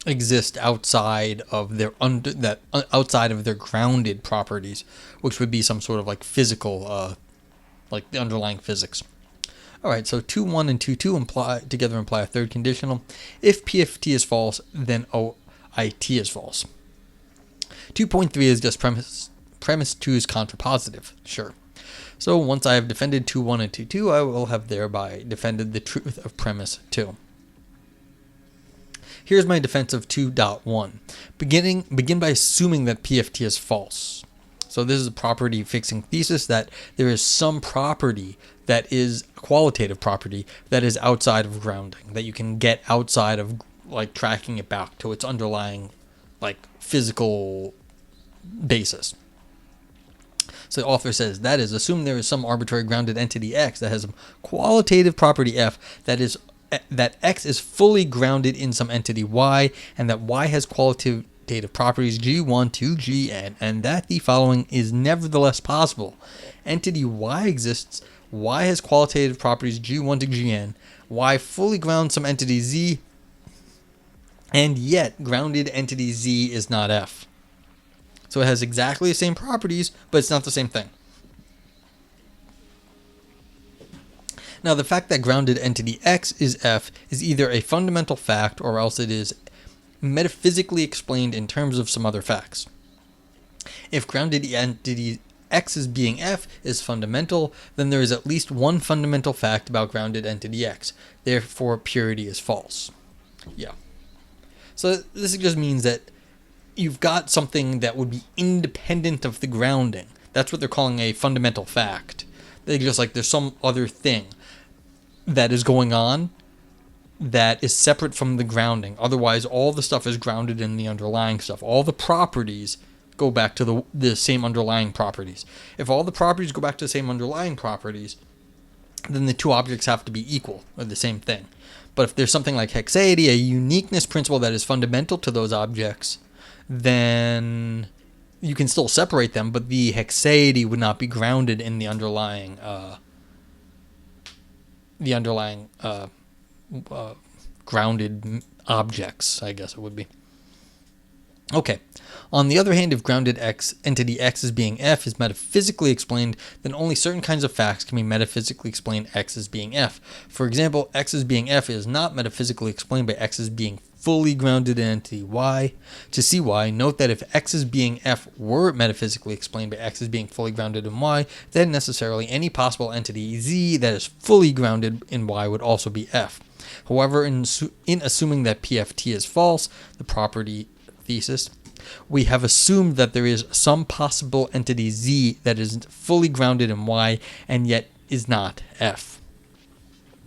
exist outside of their outside of their grounded properties, which would be some sort of like physical, like the underlying physics. All right, so 2.1 and 2.2 together imply a third conditional. If PFT is false, then OIT is false. 2.3 is just premise 2's contrapositive, sure. So once I have defended 2.1 and 2.2, I will have thereby defended the truth of premise 2. Here's my defense of 2.1. Begin by assuming that PFT is false. So this is a property fixing thesis, that there is some property that is a qualitative property that is outside of grounding, that you can get outside of like tracking it back to its underlying like physical basis. So the author says, that is, assume there is some arbitrary grounded entity X that has a qualitative property F that X is fully grounded in some entity Y, and that Y has qualitative properties G1 to Gn, and that the following is nevertheless possible. Entity Y exists, Y has qualitative properties G1 to Gn, Y fully grounds some entity Z, and yet grounded entity Z is not F. So it has exactly the same properties, but it's not the same thing. Now, the fact that grounded entity X is F is either a fundamental fact, or else it is metaphysically explained in terms of some other facts. If grounded entity X's being F is fundamental, then there is at least one fundamental fact about grounded entity X. Therefore, purity is false. Yeah. So this just means that you've got something that would be independent of the grounding. That's what they're calling a fundamental fact. They're just like, there's some other thing that is going on that is separate from the grounding. Otherwise, all the stuff is grounded in the underlying stuff. All the properties go back to the same underlying properties. If all the properties go back to the same underlying properties, then the two objects have to be equal, or the same thing. But if there's something like hexaity, a uniqueness principle that is fundamental to those objects, then you can still separate them, but the hexaity would not be grounded in the underlying grounded objects, I guess it would be. Okay. On the other hand, if grounded entity X as being F is metaphysically explained, then only certain kinds of facts can be metaphysically explained X as being F. For example, X as being F is not metaphysically explained by X as being fully grounded in entity Y. To see why, note that if X as being F were metaphysically explained by X as being fully grounded in Y, then necessarily any possible entity Z that is fully grounded in Y would also be F. However, in assuming that PFT is false, the property thesis, we have assumed that there is some possible entity Z that is fully grounded in Y and yet is not F.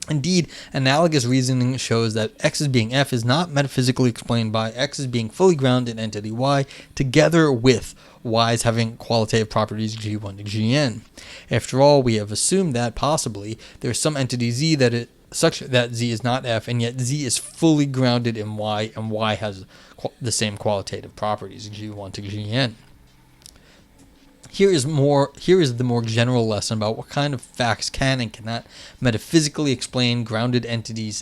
Indeed, analogous reasoning shows that X as being F is not metaphysically explained by X as being fully grounded in entity Y, together with Y's having qualitative properties G1 to Gn. After all, we have assumed that possibly there is some entity Z such that Z is not F, and yet Z is fully grounded in Y, and Y has the same qualitative properties, G1 to Gn. Here is the more general lesson about what kind of facts can and cannot metaphysically explain grounded entity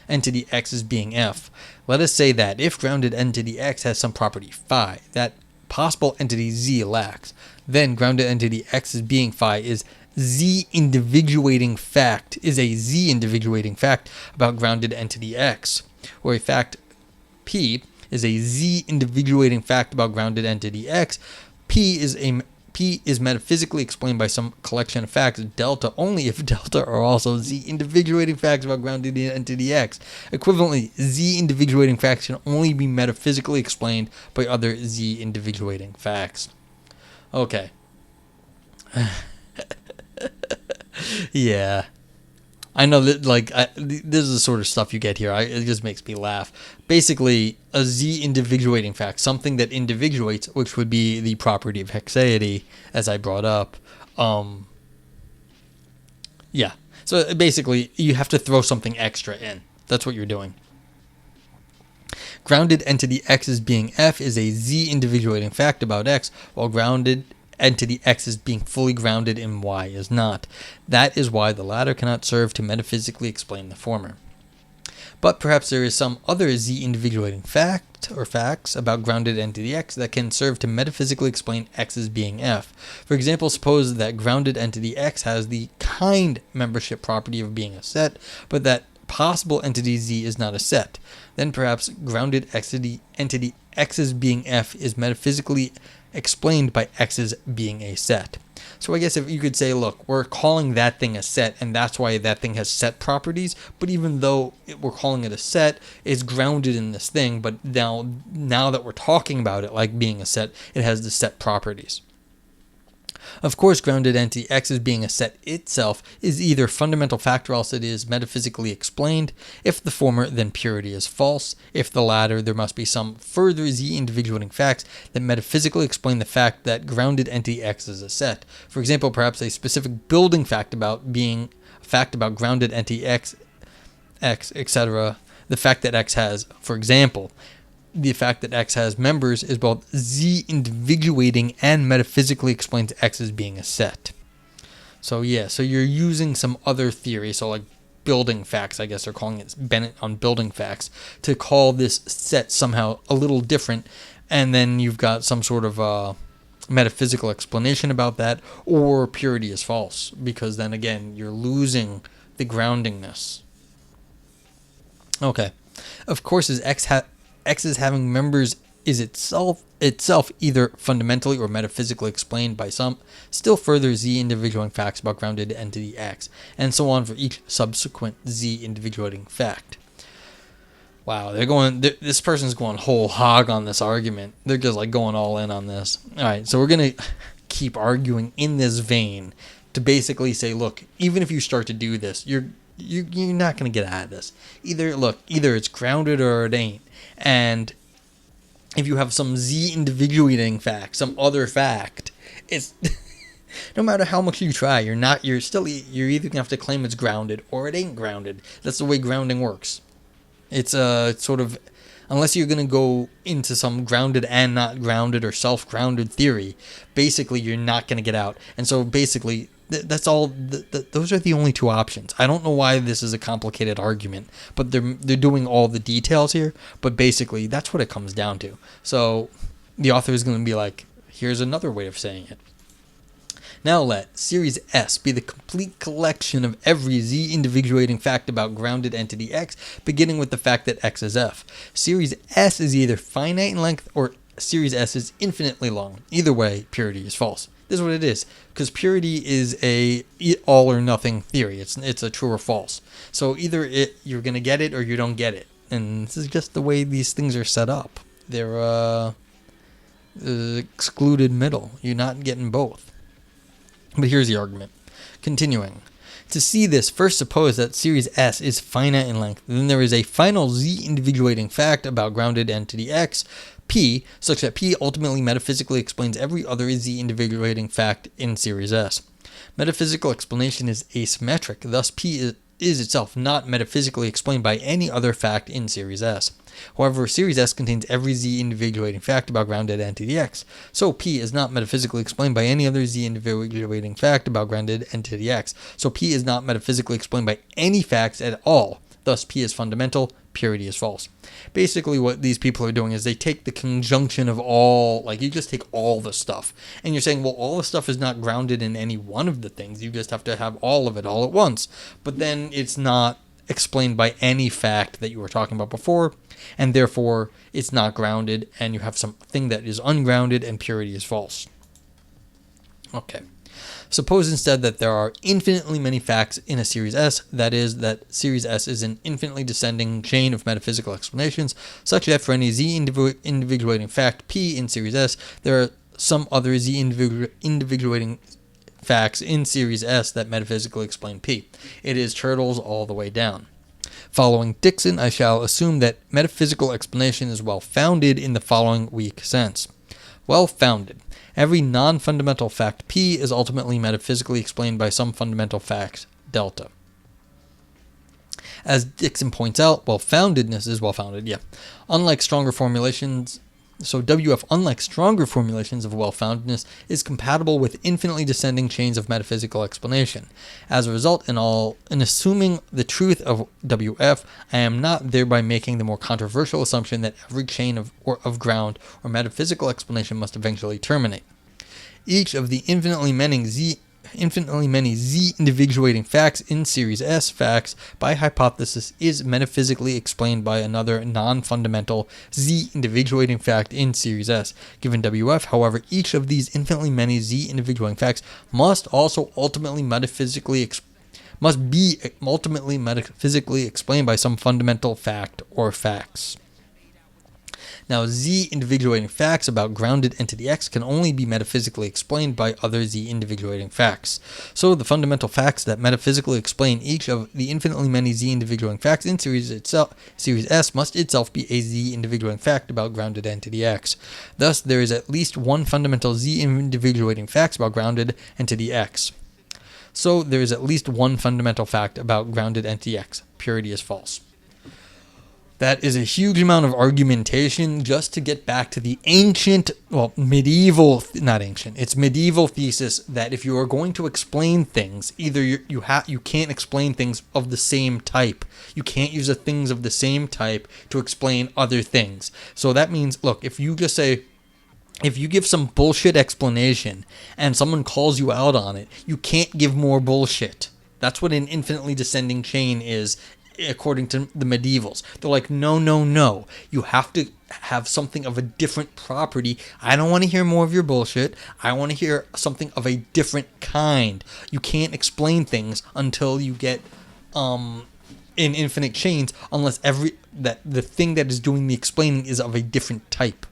X as being F. Let us say that if grounded entity X has some property phi that possible entity Z lacks, then grounded entity X as being phi is a Z individuating fact about grounded entity X, or a fact P is a Z individuating fact about grounded entity X. P is metaphysically explained by some collection of facts, delta only if delta are also Z individuating facts about grounded entity X. Equivalently, Z individuating facts can only be metaphysically explained by other Z individuating facts. Okay. Yeah. I know that, this is the sort of stuff you get here. It just makes me laugh. Basically, a Z individuating fact, something that individuates, which would be the property of hexaity, as I brought up. Yeah. So basically, you have to throw something extra in. That's what you're doing. Grounded entity X as being F is a Z individuating fact about X, while grounded entity X is being fully grounded in Y is not. That is why the latter cannot serve to metaphysically explain the former. But perhaps there is some other Z individuating fact or facts about grounded entity X that can serve to metaphysically explain X as being F. For example, suppose that grounded entity X has the kind membership property of being a set, but that possible entity Z is not a set. Then perhaps grounded entity X's being F is metaphysically explained by X's being a set. So I guess if you could say, look, we're calling that thing a set, and that's why that thing has set properties, but even though we're calling it a set, it's grounded in this thing, but now that we're talking about it like being a set, it has the set properties. Of course, grounded entity X as being a set itself is either fundamental fact or else it is metaphysically explained. If the former, then purity is false. If the latter, there must be some further Z individuating facts that metaphysically explain the fact that grounded entity X is a set. For example, perhaps a specific building fact about grounded entity X, etc. The fact that X has, for example, the fact that X has members is both Z individuating and metaphysically explains X as being a set. So yeah, so you're using some other theory, so like building facts, I guess they're calling it Bennett on building facts, to call this set somehow a little different, and then you've got some sort of metaphysical explanation about that, or purity is false, because then again, you're losing the groundingness. Okay. Of course, as X's having members is itself either fundamentally or metaphysically explained by some still further Z individuating facts about grounded entity X, and so on for each subsequent Z individuating fact. Wow, this person's going whole hog on this argument. They're just like going all in on this. All right, so we're going to keep arguing in this vein to basically say, look, even if you start to do this, you're not going to get out of this. Either it's grounded or it ain't. And if you have some Z individuating fact, some other fact, it's no matter how much you try, you're either gonna have to claim it's grounded or it ain't grounded. That's the way grounding works. It's sort of, unless you're gonna go into some grounded and not grounded or self-grounded theory, basically you're not gonna get out. And so basically, that's all. Those are the only two options. I don't know why this is a complicated argument, but they're doing all the details here. But basically, that's what it comes down to. So the author is going to be like, here's another way of saying it. Now let series S be the complete collection of every Z individuating fact about grounded entity X, beginning with the fact that X is F. Series S is either finite in length or series S is infinitely long. Either way, purity is false. This is what it is, because purity is a all or nothing theory. It's a true or false. So either you're gonna get it or you don't get it, and this is just the way these things are set up. They're excluded middle. You're not getting both. But here's the argument. Continuing. To see this, first suppose that series S is finite in length. Then there is a final Z individuating fact about grounded entity X, P, such that P ultimately metaphysically explains every other Z individuating fact in series S. Metaphysical explanation is asymmetric, thus P is itself not metaphysically explained by any other fact in series S. However, series S contains every Z individuating fact about grounded entity X, so P is not metaphysically explained by any other Z individuating fact about grounded entity X, so P is not metaphysically explained by any facts at all, thus P is fundamental, purity is false. Basically what these people are doing is they take the conjunction of all, like you just take all the stuff, and you're saying, well, all the stuff is not grounded in any one of the things, you just have to have all of it all at once, but then it's not explained by any fact that you were talking about before, and therefore it's not grounded, and you have something that is ungrounded, and purity is false. Okay. Suppose instead that there are infinitely many facts in a series S, that is, that series S is an infinitely descending chain of metaphysical explanations, such that for any Z individuating fact P in series S, there are some other Z individuating facts in series S that metaphysically explain P. It is turtles all the way down. Following Dixon, I shall assume that metaphysical explanation is well-founded in the following weak sense. Well-founded. Every non-fundamental fact P is ultimately metaphysically explained by some fundamental fact delta. As Dixon points out, well-foundedness is well-founded, yeah. Unlike stronger formulations, WF, unlike stronger formulations of well-foundedness, is compatible with infinitely descending chains of metaphysical explanation. As a result, in assuming the truth of WF, I am not thereby making the more controversial assumption that every chain of ground or metaphysical explanation must eventually terminate. Each of the infinitely many Z infinitely many Z individuating facts in series S facts by hypothesis is metaphysically explained by another non-fundamental Z individuating fact in series S. Given WF, however, each of these infinitely many Z individuating facts must also ultimately metaphysically explained by some fundamental fact or facts. Now, Z individuating facts about grounded entity X can only be metaphysically explained by other Z individuating facts. So, the fundamental facts that metaphysically explain each of the infinitely many Z individuating facts in series S must itself be a Z individuating fact about grounded entity X. Thus, there is at least one fundamental Z individuating fact about grounded entity X. So, there is at least one fundamental fact about grounded entity X. Purity is false. That is a huge amount of argumentation just to get back to the medieval thesis that if you are going to explain things, either you can't explain things of the same type. You can't use things of the same type to explain other things. So that means, look, if you give some bullshit explanation and someone calls you out on it, you can't give more bullshit. That's what an infinitely descending chain is. According to the medievals, they're like, no, you have to have something of a different property. I don't want to hear more of your bullshit. I want to hear something of a different kind. You can't explain things until you get in infinite chains, unless the thing that is doing the explaining is of a different type.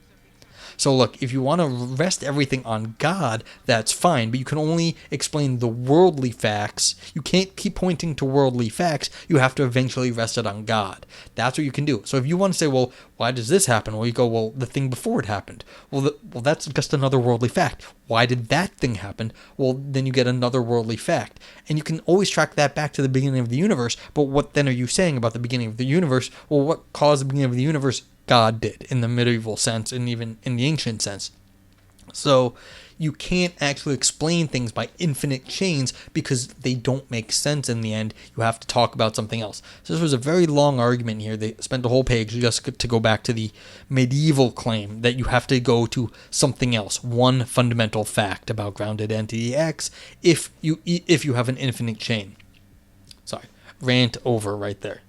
So look, if you want to rest everything on God, that's fine, but you can only explain the worldly facts. You can't keep pointing to worldly facts. You have to eventually rest it on God. That's what you can do. So if you want to say, well, why does this happen? Well, you go, well, the thing before it happened. Well, that's just another worldly fact. Why did that thing happen? Well, then you get another worldly fact. And you can always track that back to the beginning of the universe, but what then are you saying about the beginning of the universe? Well, what caused the beginning of the universe? God did, in the medieval sense and even in the ancient sense. So you can't actually explain things by infinite chains because they don't make sense in the end. You have to talk about something else. So this was a very long argument here. They spent a whole page just to go back to the medieval claim that you have to go to something else, one fundamental fact about grounded entity X if you have an infinite chain. Sorry, rant over right there.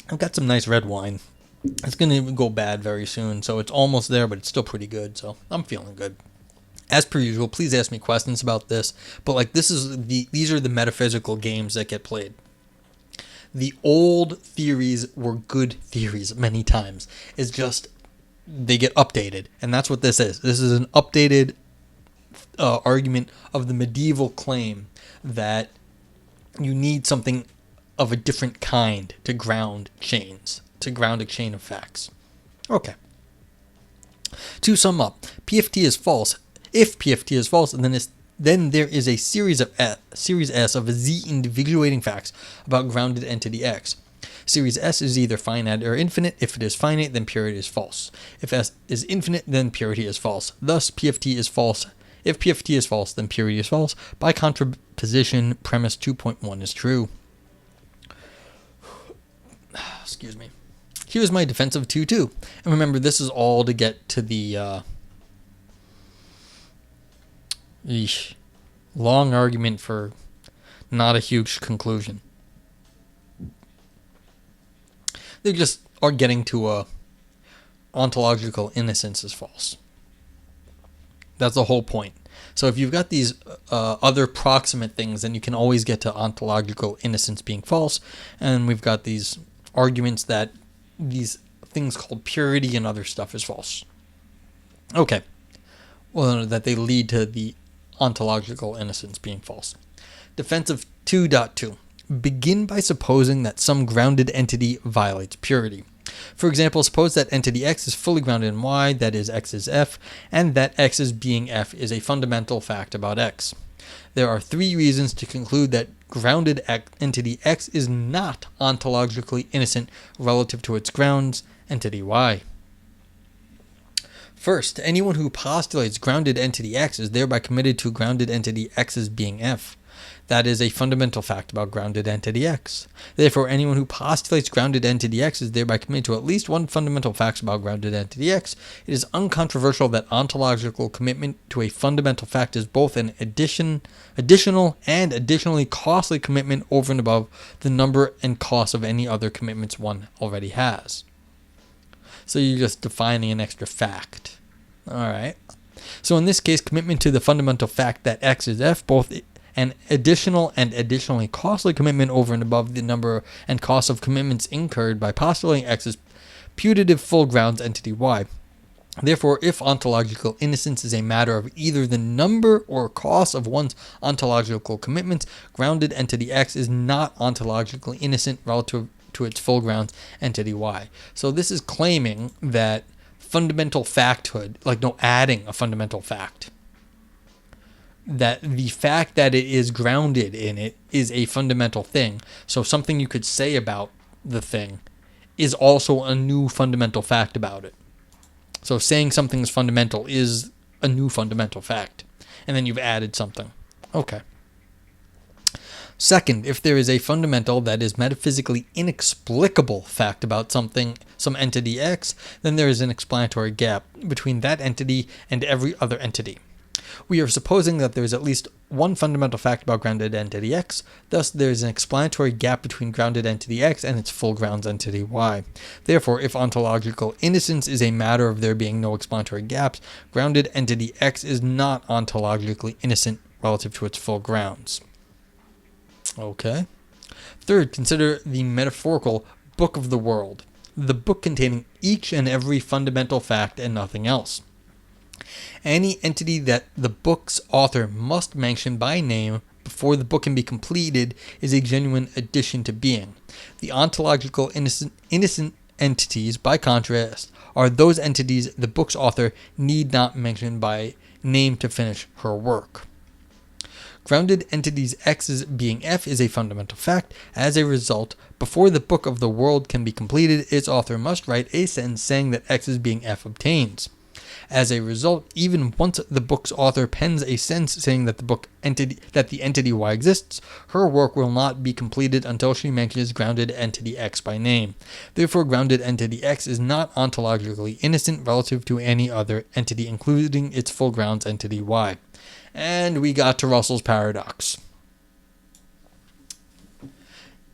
I've got some nice red wine. It's going to go bad very soon, so it's almost there, but it's still pretty good, so I'm feeling good. As per usual, please ask me questions about this, but these are the metaphysical games that get played. The old theories were good theories many times. It's just they get updated, and that's what this is. This is an updated argument of the medieval claim that you need something of a different kind to ground chains, to ground a chain of facts. Okay. To sum up, PFT is false. If PFT is false, then there is a series S of Z individuating facts about grounded entity X. Series S is either finite or infinite. If it is finite, then purity is false. If S is infinite, then purity is false. Thus, PFT is false. If PFT is false, then purity is false. By contraposition, premise 2.1 is true. Excuse me. Here's my defense of 2.2. And remember, this is all to get to the long argument for not a huge conclusion. They just are getting to ontological innocence is false. That's the whole point. So if you've got these other proximate things, then you can always get to ontological innocence being false. And we've got these arguments that these things called purity and other stuff is false. Okay. Well, that they lead to the ontological innocence being false. Defense of 2.2. Begin by supposing that some grounded entity violates purity. For example, suppose that entity X is fully grounded in Y, that is, X is F, and that X is being F is a fundamental fact about X. There are 3 reasons to conclude that grounded entity X is not ontologically innocent relative to its grounds, entity Y. First, anyone who postulates grounded entity X is thereby committed to grounded entity X's being F. That is a fundamental fact about grounded entity X. Therefore, anyone who postulates grounded entity X is thereby committed to at least one fundamental fact about grounded entity X. It is uncontroversial that ontological commitment to a fundamental fact is both an additional and additionally costly commitment over and above the number and cost of any other commitments one already has. So you're just defining an extra fact. Alright. So in this case, commitment to the fundamental fact that X is F, both an additional and additionally costly commitment over and above the number and cost of commitments incurred by postulating X is putative full grounds entity Y. Therefore, if ontological innocence is a matter of either the number or cost of one's ontological commitments, grounded entity X is not ontologically innocent relative to its full grounds entity Y. So this is claiming that fundamental facthood, adding a fundamental fact, that the fact that it is grounded in it is a fundamental thing. So something you could say about the thing is also a new fundamental fact about it. So saying something is fundamental is a new fundamental fact. And then you've added something. Okay. Second, if there is a fundamental that is metaphysically inexplicable fact about something, some entity X, then there is an explanatory gap between that entity and every other entity. We are supposing that there is at least one fundamental fact about grounded entity X, thus there is an explanatory gap between grounded entity X and its full grounds entity Y. Therefore, if ontological innocence is a matter of there being no explanatory gaps, grounded entity X is not ontologically innocent relative to its full grounds. Okay. Third, consider the metaphorical book of the world, the book containing each and every fundamental fact and nothing else. Any entity that the book's author must mention by name before the book can be completed is a genuine addition to being. The ontological innocent entities, by contrast, are those entities the book's author need not mention by name to finish her work. Grounded entities X's being F is a fundamental fact. As a result, before the book of the world can be completed, its author must write a sentence saying that X's being F obtains. As a result, even once the book's author pens a sentence saying that the entity Y exists, her work will not be completed until she mentions grounded entity X by name. Therefore, grounded entity X is not ontologically innocent relative to any other entity, including its full grounds entity Y. And we got to Russell's paradox.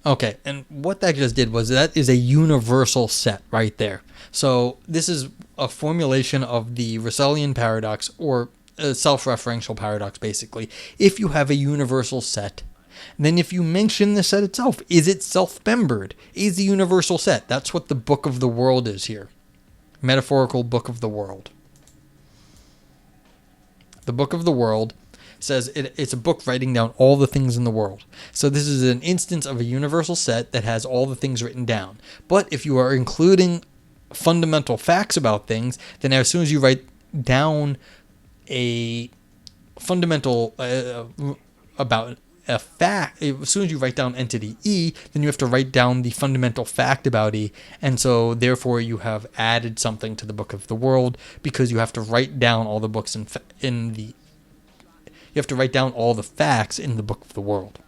Okay, and what that just did was that is a universal set right there. So this is a formulation of the Russellian paradox, or a self-referential paradox, basically. If you have a universal set, then if you mention the set itself, is it self-membered? Is the universal set? That's what the book of the world is here. Metaphorical book of the world. The book of the world says it's a book writing down all the things in the world. So this is an instance of a universal set that has all the things written down. But if you are including fundamental facts about things, then as soon as you write down a fundamental about a fact, as soon as you write down entity E, then you have to write down the fundamental fact about E, and so therefore you have added something to the book of the world, because you have to write down all the books you have to write down all the facts in the book of the world.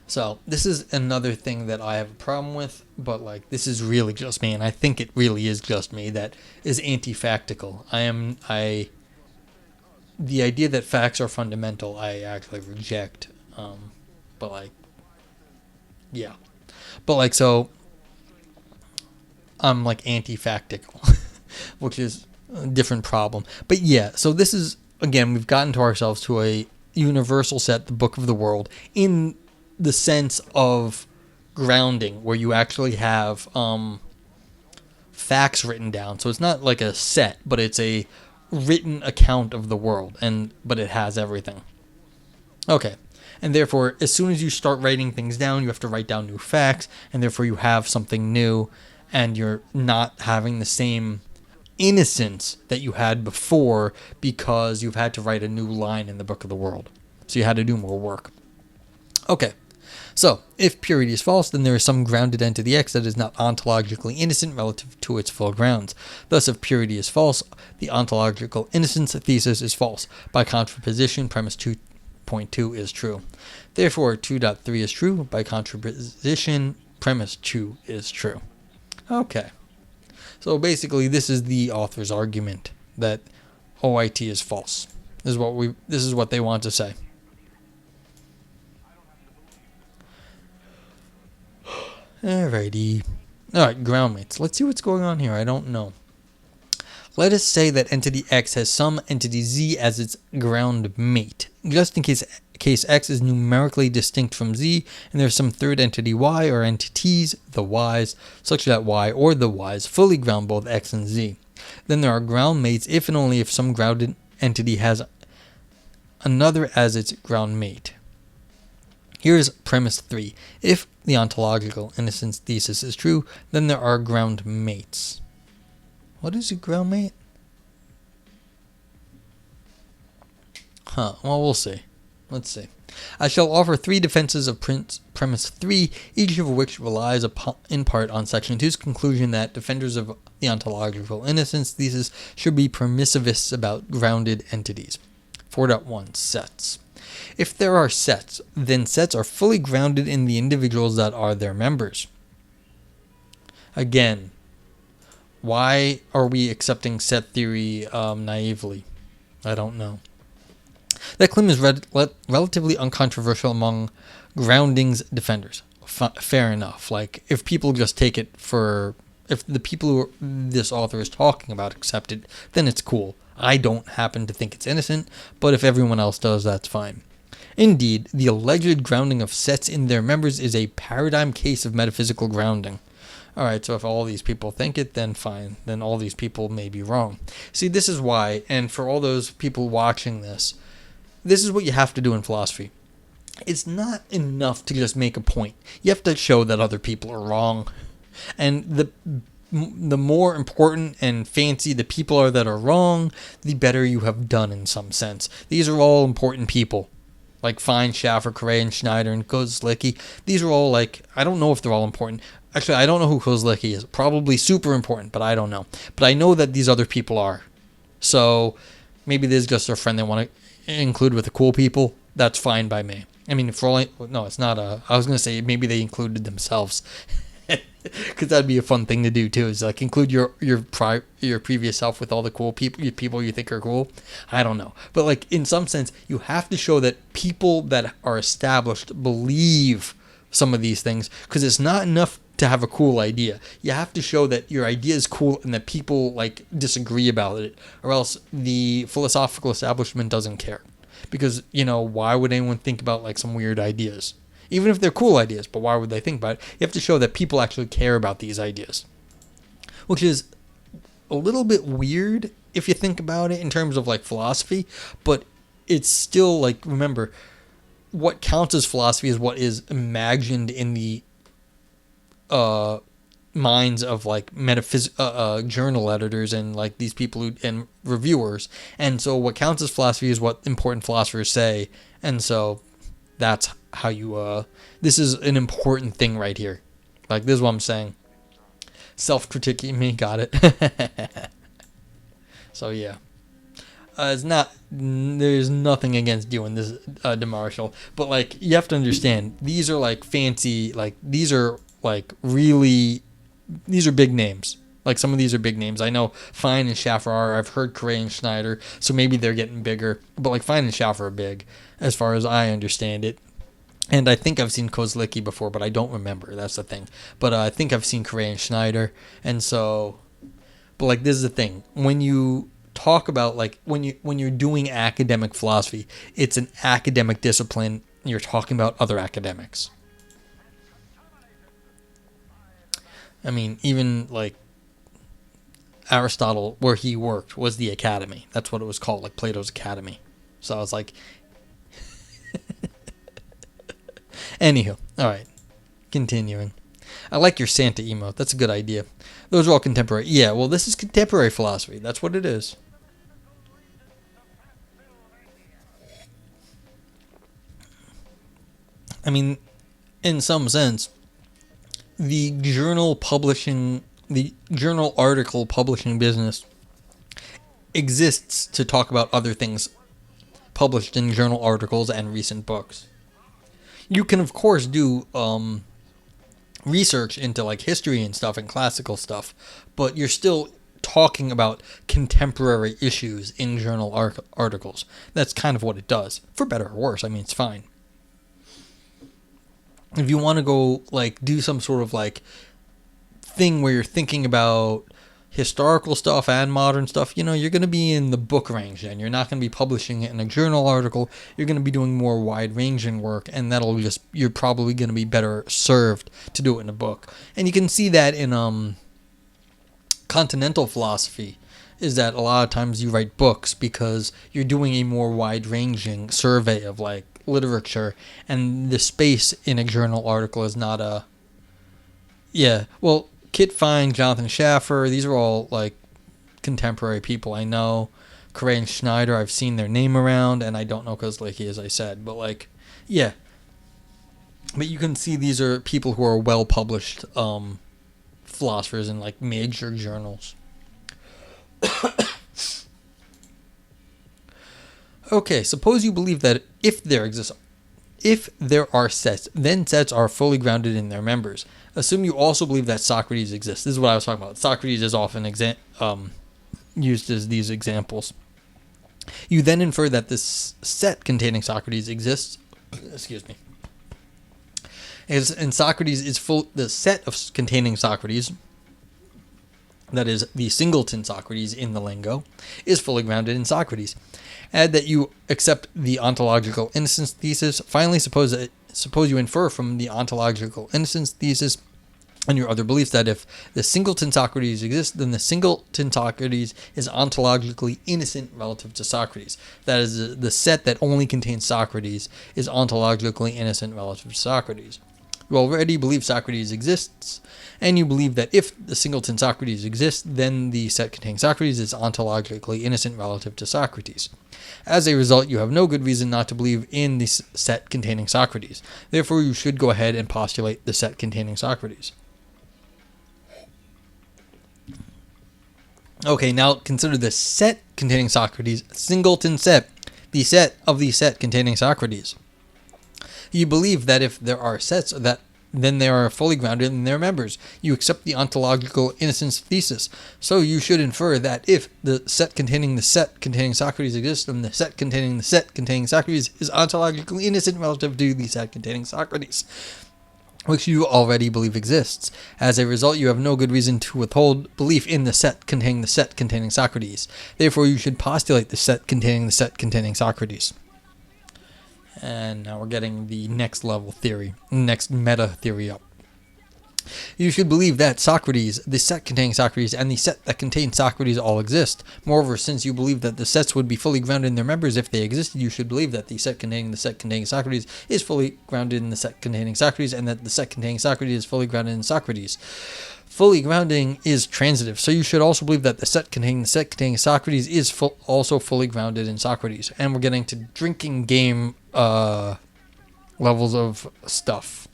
So this is another thing that I have a problem with, but this is really just me, and I think it really is just me that is anti-factical. The idea that facts are fundamental, I actually reject. So I'm anti-factical, which is a different problem. But yeah, so this is, again, we've gotten to ourselves to a universal set, the book of the world, in the sense of grounding, where you actually have facts written down. So it's not like a set, but it's a written account of the world, but it has everything. Okay, and therefore, as soon as you start writing things down, you have to write down new facts, and therefore you have something new, and you're not having the same innocence that you had before, because you've had to write a new line in the book of the world. So you had to do more work. Okay. So, if purity is false, then there is some grounded entity X that is not ontologically innocent relative to its full grounds. Thus, if purity is false, the ontological innocence thesis is false. By contraposition, premise 2.2 2.2 is true. Therefore, 2.3 is true. By contraposition, premise 2 is true. Okay. So basically, this is the author's argument that OIT is false. This is what they want to say. Alrighty. Alright, ground mates. Let's see what's going on here. I don't know. Let us say that entity X has some entity Z as its ground mate. Just in case X is numerically distinct from Z, and there's some third entity Y or entities, the Ys, such that Y or the Ys fully ground both X and Z. Then there are ground mates if and only if some grounded entity has another as its ground mate. Here's premise 3. If the ontological innocence thesis is true, then there are ground mates. What is a ground mate? Well, we'll see. Let's see. I shall offer 3 defenses of premise 3, each of which relies in part on section 2's conclusion that defenders of the ontological innocence thesis should be permissivists about grounded entities. 4.1 Sets. If there are sets, then sets are fully grounded in the individuals that are their members. Again, why are we accepting set theory naively? I don't know. That claim is relatively uncontroversial among grounding's defenders. Fair enough. Like, if people just take it for... If the people who this author is talking about accept it, then it's cool. I don't happen to think it's innocent, but if everyone else does, that's fine. Indeed, the alleged grounding of sets in their members is a paradigm case of metaphysical grounding. Alright, so if all these people think it, then fine. Then all these people may be wrong. See, this is why, and for all those people watching this is what you have to do in philosophy. It's not enough to just make a point. You have to show that other people are wrong. And the more important and fancy the people are that are wrong, the better you have done in some sense. These are all important people. Like Fine, Schaffer, Correa, and Schneider, and Kozlicki. These are all I don't know if they're all important. Actually, I don't know who Kozlicki is. Probably super important, but I don't know. But I know that these other people are. So maybe this is just a friend they want to include with the cool people. That's fine by me. I mean, no, it's not I was going to say maybe they included themselves. Because that'd be a fun thing to do too, is include your previous self with all the cool people you think are cool. I don't know, but in some sense you have to show that people that are established believe some of these things, because it's not enough to have a cool idea. You have to show that your idea is cool and that people disagree about it, or else the philosophical establishment doesn't care. Because why would anyone think about some weird ideas? Even if they're cool ideas, but why would they think about it? You have to show that people actually care about these ideas. Which is a little bit weird if you think about it in terms of philosophy, but it's still remember, what counts as philosophy is what is imagined in the minds of journal editors and these people and reviewers. And so what counts as philosophy is what important philosophers say. And so that's how you this is an important thing right here. This is what I'm saying. Self-critiquing me, got it. So yeah, there's nothing against doing this, DeMarshall, but you have to understand, these are fancy, these are these are big names. Some of these are big names. I know Fine and Schaffer are. I've heard Correa and Schneider, so maybe they're getting bigger. But Fine and Schaffer are big, as far as I understand it. And I think I've seen Kozlicki before, but I don't remember. That's the thing. But I think I've seen Correa and Schneider. And so, but this is the thing. When you talk about when you're doing academic philosophy, it's an academic discipline. You're talking about other academics. I mean, even Aristotle, where he worked, was the academy. That's what it was called, Plato's Academy. So I was anywho, alright, continuing. I like your Santa emote. That's a good idea. Those are all contemporary. Yeah, well, this is contemporary philosophy. That's what it is. I mean, in some sense, the journal article publishing business exists to talk about other things published in journal articles and recent books. You can, of course, do research into like history and stuff and classical stuff, but you're still talking about contemporary issues in journal articles. That's kind of what it does, for better or worse. I mean, it's fine. If you want to go like do some sort of like thing where you're thinking about historical stuff and modern stuff, you know, you're going to be in the book range then. You're not going to be publishing it in a journal article. You're going to be doing more wide-ranging work, and you're probably going to be better served to do it in a book. And you can see that in continental philosophy, is that a lot of times you write books because you're doing a more wide-ranging survey of like literature, and the space in a journal article is not a... Yeah, well, Kit Fine, Jonathan Schaffer, these are all like contemporary people I know. Correa and Schneider, I've seen their name around, and I don't know Kozlicki, as I said, but like, yeah. But you can see these are people who are well-published philosophers in like major journals. Okay, suppose you believe that if there are sets, then sets are fully grounded in their members. Assume you also believe that Socrates exists. This is what I was talking about. Socrates is often used as these examples. You then infer that this set containing Socrates exists. Excuse me. And Socrates is full. The set of containing Socrates, that is the singleton Socrates in the lingo, is fully grounded in Socrates. Add that you accept the ontological innocence thesis. Finally, suppose you infer from the ontological innocence thesis and your other beliefs that if the singleton Socrates exists, then the singleton Socrates is ontologically innocent relative to Socrates. That is, the set that only contains Socrates is ontologically innocent relative to Socrates. You already believe Socrates exists, and you believe that if the singleton Socrates exists, then the set containing Socrates is ontologically innocent relative to Socrates. As a result, you have no good reason not to believe in the set containing Socrates. Therefore, you should go ahead and postulate the set containing Socrates. Okay, now consider the set containing Socrates, singleton set, the set of the set containing Socrates. You believe that if there are sets, then they are fully grounded in their members. You accept the ontological innocence thesis. So you should infer that if the set containing Socrates exists, then the set containing Socrates is ontologically innocent relative to the set containing Socrates, which you already believe exists. As a result, you have no good reason to withhold belief in the set containing Socrates. Therefore, you should postulate the set containing Socrates. And now we're getting the next level theory, next meta theory up. You should believe that Socrates, the set containing Socrates, and the set that contains Socrates all exist. Moreover, since you believe that the sets would be fully grounded in their members if they existed, you should believe that the set containing Socrates is fully grounded in the set containing Socrates, and that the set containing Socrates is fully grounded in Socrates. Fully grounding is transitive, so you should also believe that the set containing Socrates is also fully grounded in Socrates. And we're getting to drinking game levels of stuff.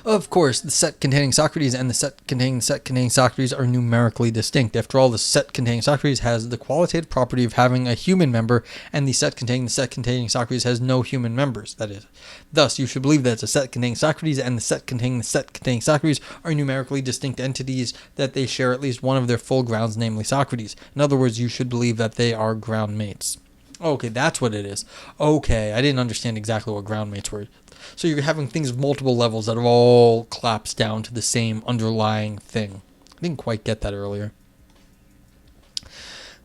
Of course, the set containing Socrates and the set containing Socrates are numerically distinct. After all, the set containing Socrates has the qualitative property of having a human member, and the set containing Socrates has no human members. That is, thus, you should believe that the set containing Socrates and the set containing Socrates are numerically distinct entities, that they share at least one of their full grounds, namely Socrates. In other words, you should believe that they are ground mates. Okay, that's what it is. Okay, I didn't understand exactly what ground mates were. So you're having things of multiple levels that all collapse down to the same underlying thing. I didn't quite get that earlier.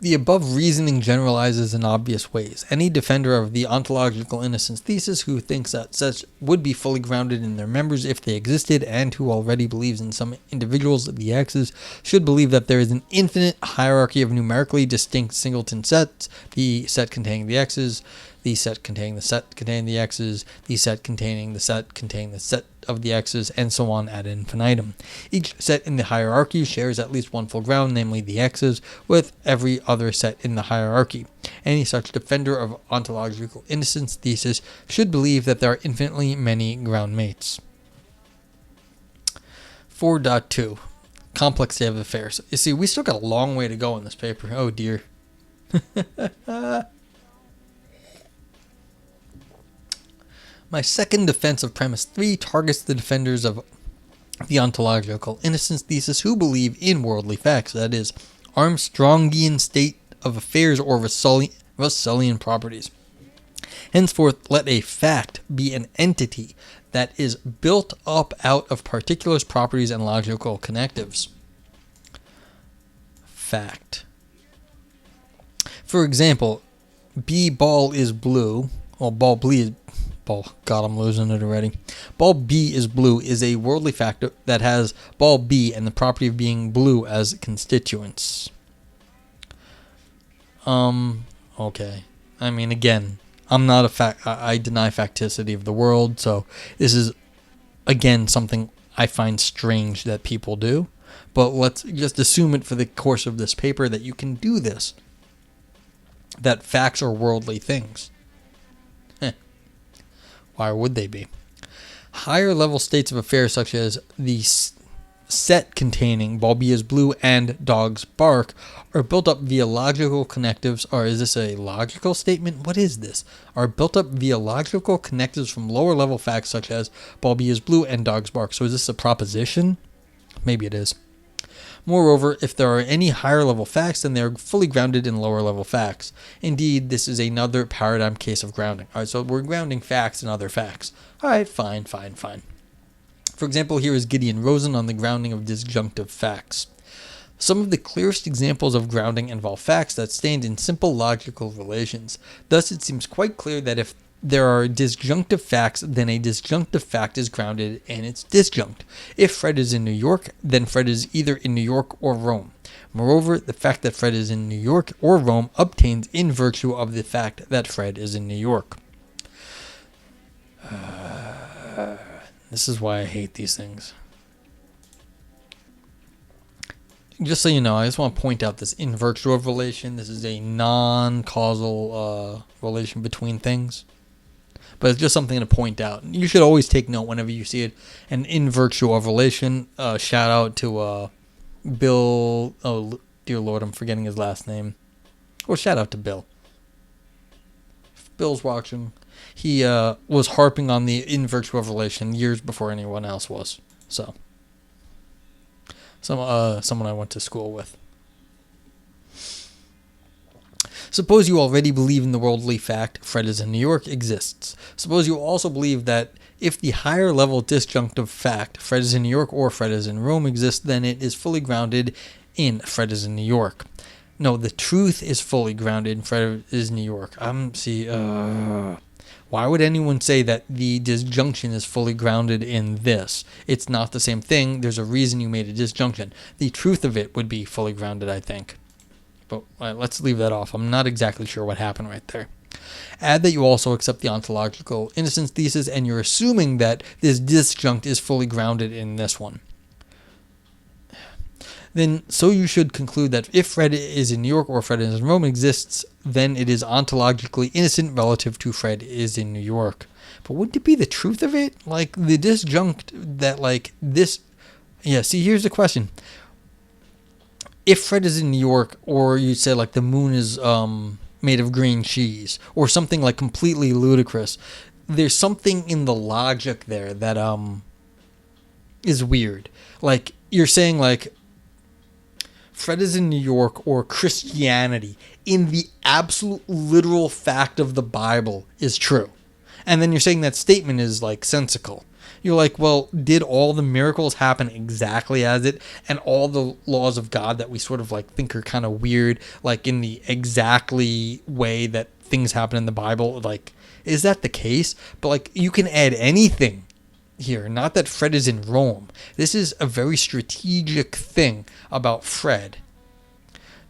The above reasoning generalizes in obvious ways. Any defender of the ontological innocence thesis who thinks that such would be fully grounded in their members if they existed, and who already believes in some individuals of the X's, should believe that there is an infinite hierarchy of numerically distinct singleton sets, the set containing the X's, the set containing the set containing the X's, the set containing the set of the X's, and so on ad infinitum. Each set in the hierarchy shares at least one full ground, namely the X's, with every other set in the hierarchy. Any such defender of ontological innocence thesis should believe that there are infinitely many ground mates. 4.2 Complex state of affairs. You see, we still got a long way to go in this paper. Oh dear. My second defense of premise 3 targets the defenders of the ontological innocence thesis who believe in worldly facts, that is, Armstrongian state of affairs or Russellian properties. Henceforth, let a fact be an entity that is built up out of particulars, properties, and logical connectives. Fact. For example, B ball is blue. Well, ball God, I'm losing it already. Ball B is blue is a worldly fact that has ball B and the property of being blue as constituents. Okay. I mean, again, I'm not a fact. I deny facticity of the world, so this is, again, something I find strange that people do. But let's just assume it for the course of this paper that you can do this. That facts are worldly things. Why would they be? Higher level states of affairs such as the set containing ball B is blue and dogs bark are built up via logical connectives. Or is this a logical statement? What is this? Are built up via logical connectives from lower level facts such as ball B is blue and dogs bark. So is this a proposition? Maybe it is. Moreover, if there are any higher level facts, then they are fully grounded in lower level facts. Indeed, this is another paradigm case of grounding. All right, so we're grounding facts in other facts. All right, fine. For example, here is Gideon Rosen on the grounding of disjunctive facts. Some of the clearest examples of grounding involve facts that stand in simple logical relations. Thus, it seems quite clear that if there are disjunctive facts, then a disjunctive fact is grounded in its disjunct. If Fred is in New York, then Fred is either in New York or Rome. Moreover, the fact that Fred is in New York or Rome obtains in virtue of the fact that Fred is in New York. This is why I hate these things. Just so you know, I just want to point out this in virtue of relation. This is a non-causal relation between things. But it's just something to point out. You should always take note whenever you see it. And in virtue of relation, shout out to Bill. Oh, dear Lord, I'm forgetting his last name. Well, shout out to Bill. If Bill's watching. He was harping on the in virtue of relation years before anyone else was. So, someone I went to school with. Suppose you already believe in the worldly fact Fred is in New York exists. Suppose you also believe that if the higher level disjunctive fact Fred is in New York or Fred is in Rome exists, then it is fully grounded in Fred is in New York. No, the truth is fully grounded in Fred is New York. Why would anyone say that the disjunction is fully grounded in this? It's not the same thing. There's a reason you made a disjunction. The truth of it would be fully grounded, I think. But let's leave that off. I'm not exactly sure what happened right there. Add that you also accept the ontological innocence thesis, and you're assuming that this disjunct is fully grounded in this one. Then, so you should conclude that if Fred is in New York or Fred is in Rome exists, then it is ontologically innocent relative to Fred is in New York. But wouldn't it be the truth of it? Like, the disjunct that, like, this... Yeah, see, here's the question. If Fred is in New York, or you say, like, the moon is made of green cheese, or something, like, completely ludicrous, there's something in the logic there that is weird. Like, you're saying, like, Fred is in New York, or Christianity, in the absolute literal fact of the Bible, is true. And then you're saying that statement is, like, sensical. You're like, well, did all the miracles happen exactly as it, and all the laws of God that we sort of, like, think are kind of weird, like, in the exactly way that things happen in the Bible? Like, is that the case? But, like, you can add anything here. Not that Fred is in Rome. This is a very strategic thing about Fred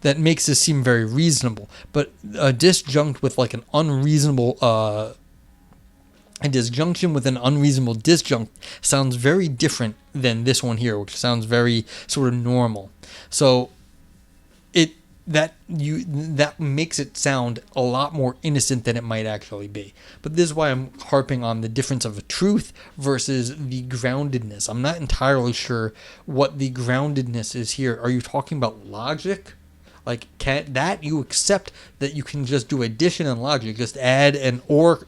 that makes this seem very reasonable. But a disjunct with, like, an unreasonable... a disjunction with an unreasonable disjunct sounds very different than this one here, which sounds very sort of normal. So that makes it sound a lot more innocent than it might actually be. But this is why I'm harping on the difference of a truth versus the groundedness. I'm not entirely sure what the groundedness is here. Are you talking about logic? Like, can that you accept that you can just do addition and logic, just add an or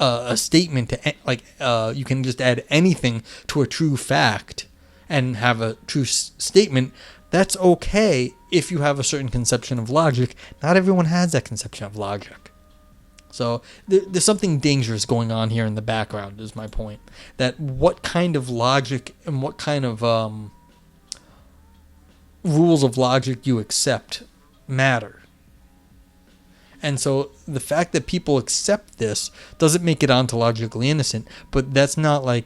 a statement to you can just add anything to a true fact and have a true statement. That's okay if you have a certain conception of logic. Not everyone has that conception of logic. So there's something dangerous going on here in the background, is my point. That what kind of logic and what kind of rules of logic you accept matter. And so the fact that people accept this doesn't make it ontologically innocent, but that's not like,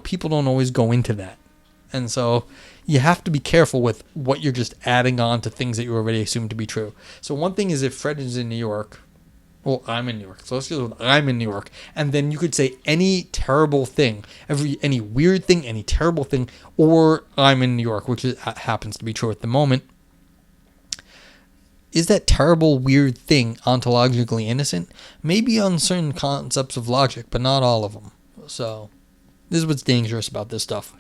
people don't always go into that. And so you have to be careful with what you're just adding on to things that you already assume to be true. So one thing is if Fred is in New York, well, I'm in New York. So let's just with I'm in New York. And then you could say any terrible thing, any weird thing, any terrible thing, or I'm in New York, which happens to be true at the moment. Is that terrible, weird thing ontologically innocent? Maybe on certain concepts of logic, but not all of them. So this is what's dangerous about this stuff.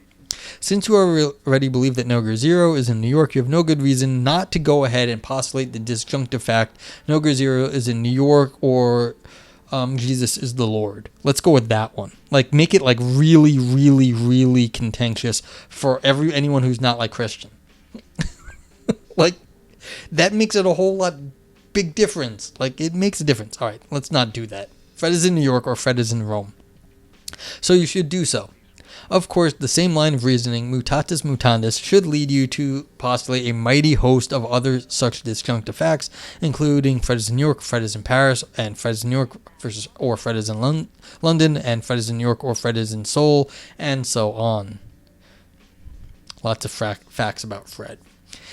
Since you already believe that Nogur Zero is in New York, you have no good reason not to go ahead and postulate the disjunctive fact Nogur Zero is in New York, or Jesus is the Lord. Let's go with that one. Like, make it like really, really, really contentious for anyone who's not like Christian. Like, that makes it a whole lot big difference. Like, it makes a difference. All right, let's not do that. Fred is in New York or Fred is in Rome. So you should do so. Of course, the same line of reasoning, mutatis mutandis, should lead you to postulate a mighty host of other such disjunctive facts, including Fred is in New York, Fred is in Paris, and Fred is in New York or Fred is in London, and Fred is in New York or Fred is in Seoul, and so on. Lots of facts about Fred.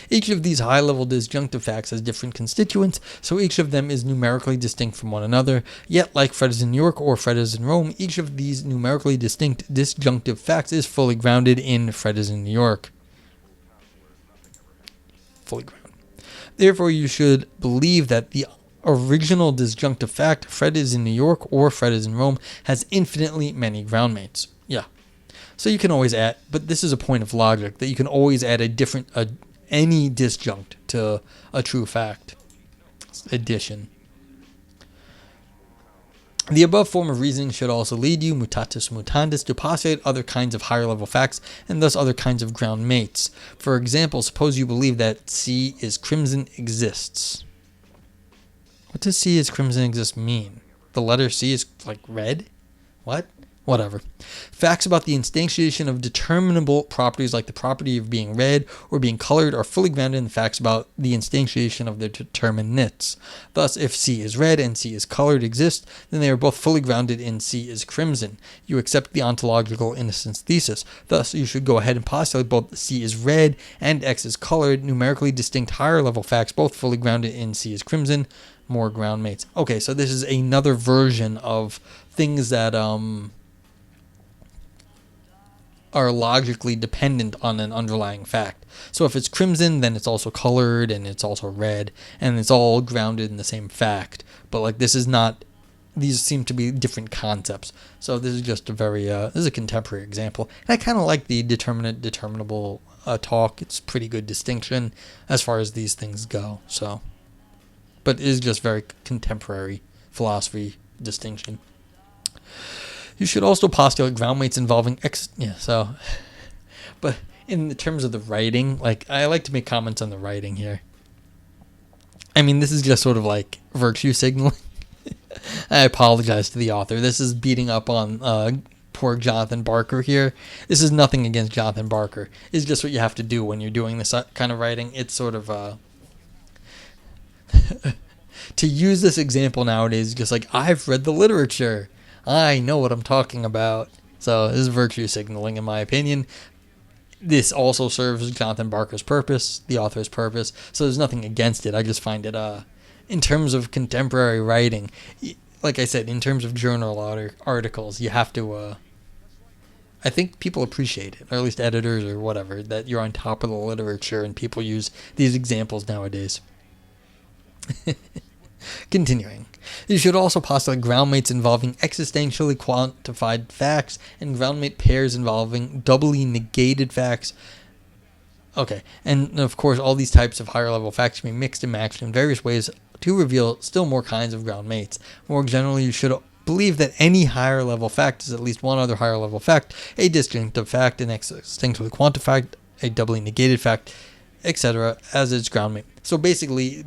Each of these high-level disjunctive facts has different constituents, so each of them is numerically distinct from one another. Yet, like Fred is in New York or Fred is in Rome, each of these numerically distinct disjunctive facts is fully grounded in Fred is in New York. Fully grounded. Therefore, you should believe that the original disjunctive fact, Fred is in New York or Fred is in Rome, has infinitely many groundmates. Yeah. So you can always add, but this is a point of logic, that you can always add any disjunct to a true fact. Addition. The above form of reasoning should also lead you, mutatis mutandis, to postulate other kinds of higher level facts, and thus other kinds of ground mates. For example, suppose you believe that C is crimson exists. What does C is crimson exist mean? The letter C is like red? What? Whatever. Facts about the instantiation of determinable properties like the property of being red or being colored are fully grounded in the facts about the instantiation of their determinants. Thus, if C is red and C is colored exist, then they are both fully grounded in C is crimson. You accept the ontological innocence thesis. Thus, you should go ahead and postulate both C is red and X is colored, numerically distinct higher level facts, both fully grounded in C is crimson. More ground mates. Okay, so this is another version of things that are logically dependent on an underlying fact. So if it's crimson, then it's also colored and it's also red, and it's all grounded in the same fact. But like, this is not, these seem to be different concepts. So this is just a very, this is a contemporary example. And I kind of like the determinate, determinable talk. It's pretty good distinction as far as these things go. So, but it is just very contemporary philosophy distinction. You should also postulate ground mates involving but in the terms of the writing, like, I like to make comments on the writing here. I mean, this is just sort of like virtue signaling. I apologize to the author. This is beating up on poor Jonathan Barker here. This is nothing against Jonathan Barker. It's just what you have to do when you're doing this kind of writing. It's sort of to use this example nowadays, just like, I've read the literature. I know what I'm talking about. So this is virtue signaling, in my opinion. This also serves Jonathan Barker's purpose, the author's purpose. So there's nothing against it. I just find it, in terms of contemporary writing, like I said, in terms of journal articles, you have to, I think people appreciate it, or at least editors or whatever, that you're on top of the literature and people use these examples nowadays. Continuing. You should also postulate ground mates involving existentially quantified facts and ground mate pairs involving doubly negated facts. Okay, and of course all these types of higher level facts can be mixed and matched in various ways to reveal still more kinds of ground mates. More generally, you should believe that any higher level fact is at least one other higher level fact, a disjunctive fact, an extinctly quantified, a doubly negated fact, etc., as its groundmate. So basically,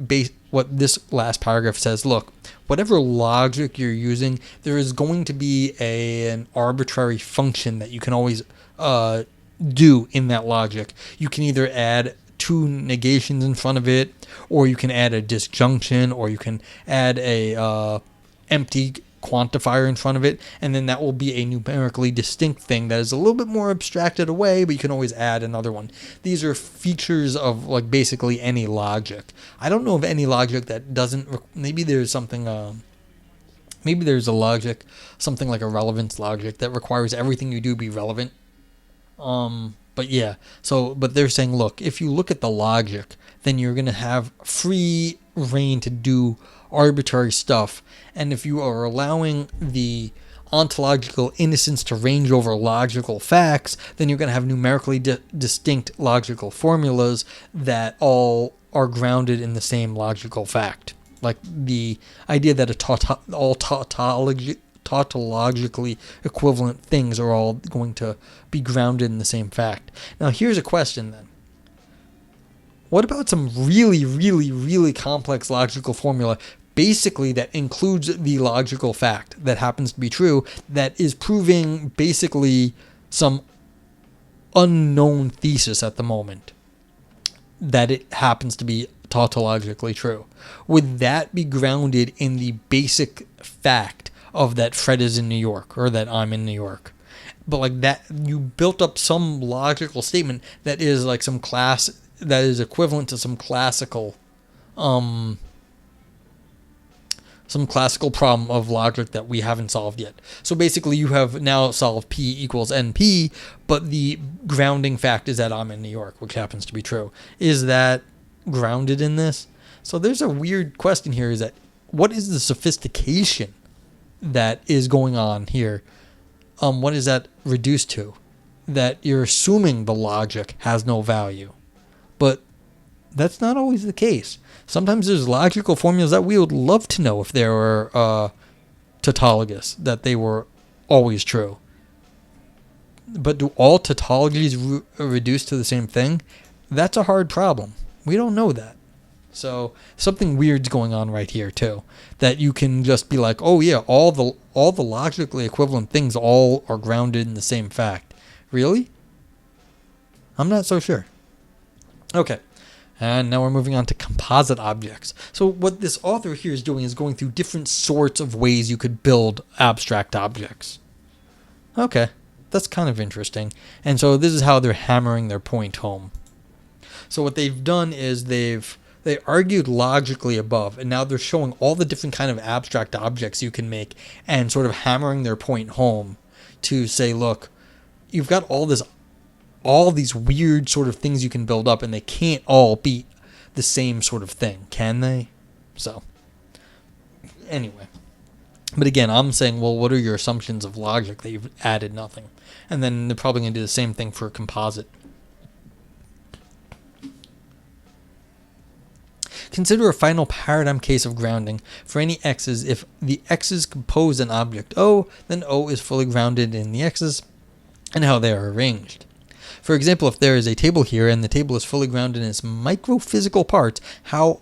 what this last paragraph says, look, whatever logic you're using, there is going to be an arbitrary function that you can always do in that logic. You can either add two negations in front of it, or you can add a disjunction, or you can add a empty quantifier in front of it, and then that will be a numerically distinct thing that is a little bit more abstracted away, but you can always add another one. These are features of like basically any logic. I don't know of any logic that doesn't, maybe there's something, maybe there's a logic, something like a relevance logic that requires everything you do be relevant. But yeah, but they're saying, look, if you look at the logic, then you're going to have free reign to do arbitrary stuff. And if you are allowing the ontological innocence to range over logical facts, then you're going to have numerically distinct logical formulas that all are grounded in the same logical fact. Like the idea that all tautologically equivalent things are all going to be grounded in the same fact. Now here's a question then. What about some really, really, really complex logical formula, basically that includes the logical fact that happens to be true, that is proving basically some unknown thesis at the moment, that it happens to be tautologically true? Would that be grounded in the basic fact of that Fred is in New York, or that I'm in New York? But like that, you built up some logical statement that is like some class, that is equivalent to some classical problem of logic that we haven't solved yet. So basically you have now solved P equals NP, but the grounding fact is that I'm in New York, which happens to be true. Is that grounded in this? So there's a weird question here, is that what is the sophistication that is going on here? What is that reduced to? That you're assuming the logic has no value. But that's not always the case. Sometimes there's logical formulas that we would love to know if they were tautologous, that they were always true. But do all tautologies reduce to the same thing? That's a hard problem. We don't know that. So something weird's going on right here too. That you can just be like, oh yeah, all the logically equivalent things all are grounded in the same fact. Really? I'm not so sure. Okay. And now we're moving on to composite objects. So what this author here is doing is going through different sorts of ways you could build abstract objects. Okay. That's kind of interesting. And so this is how they're hammering their point home. So what they've done is they argued logically above, and now they're showing all the different kind of abstract objects you can make and sort of hammering their point home to say, look, you've got all these weird sort of things you can build up, and they can't all be the same sort of thing, can they? So, anyway. But again, I'm saying, well, what are your assumptions of logic that you've added nothing? And then they're probably going to do the same thing for a composite. Consider a final paradigm case of grounding for any x's. If the x's compose an object O, then O is fully grounded in the x's and how they are arranged. For example, if there is a table here and the table is fully grounded in its microphysical parts, how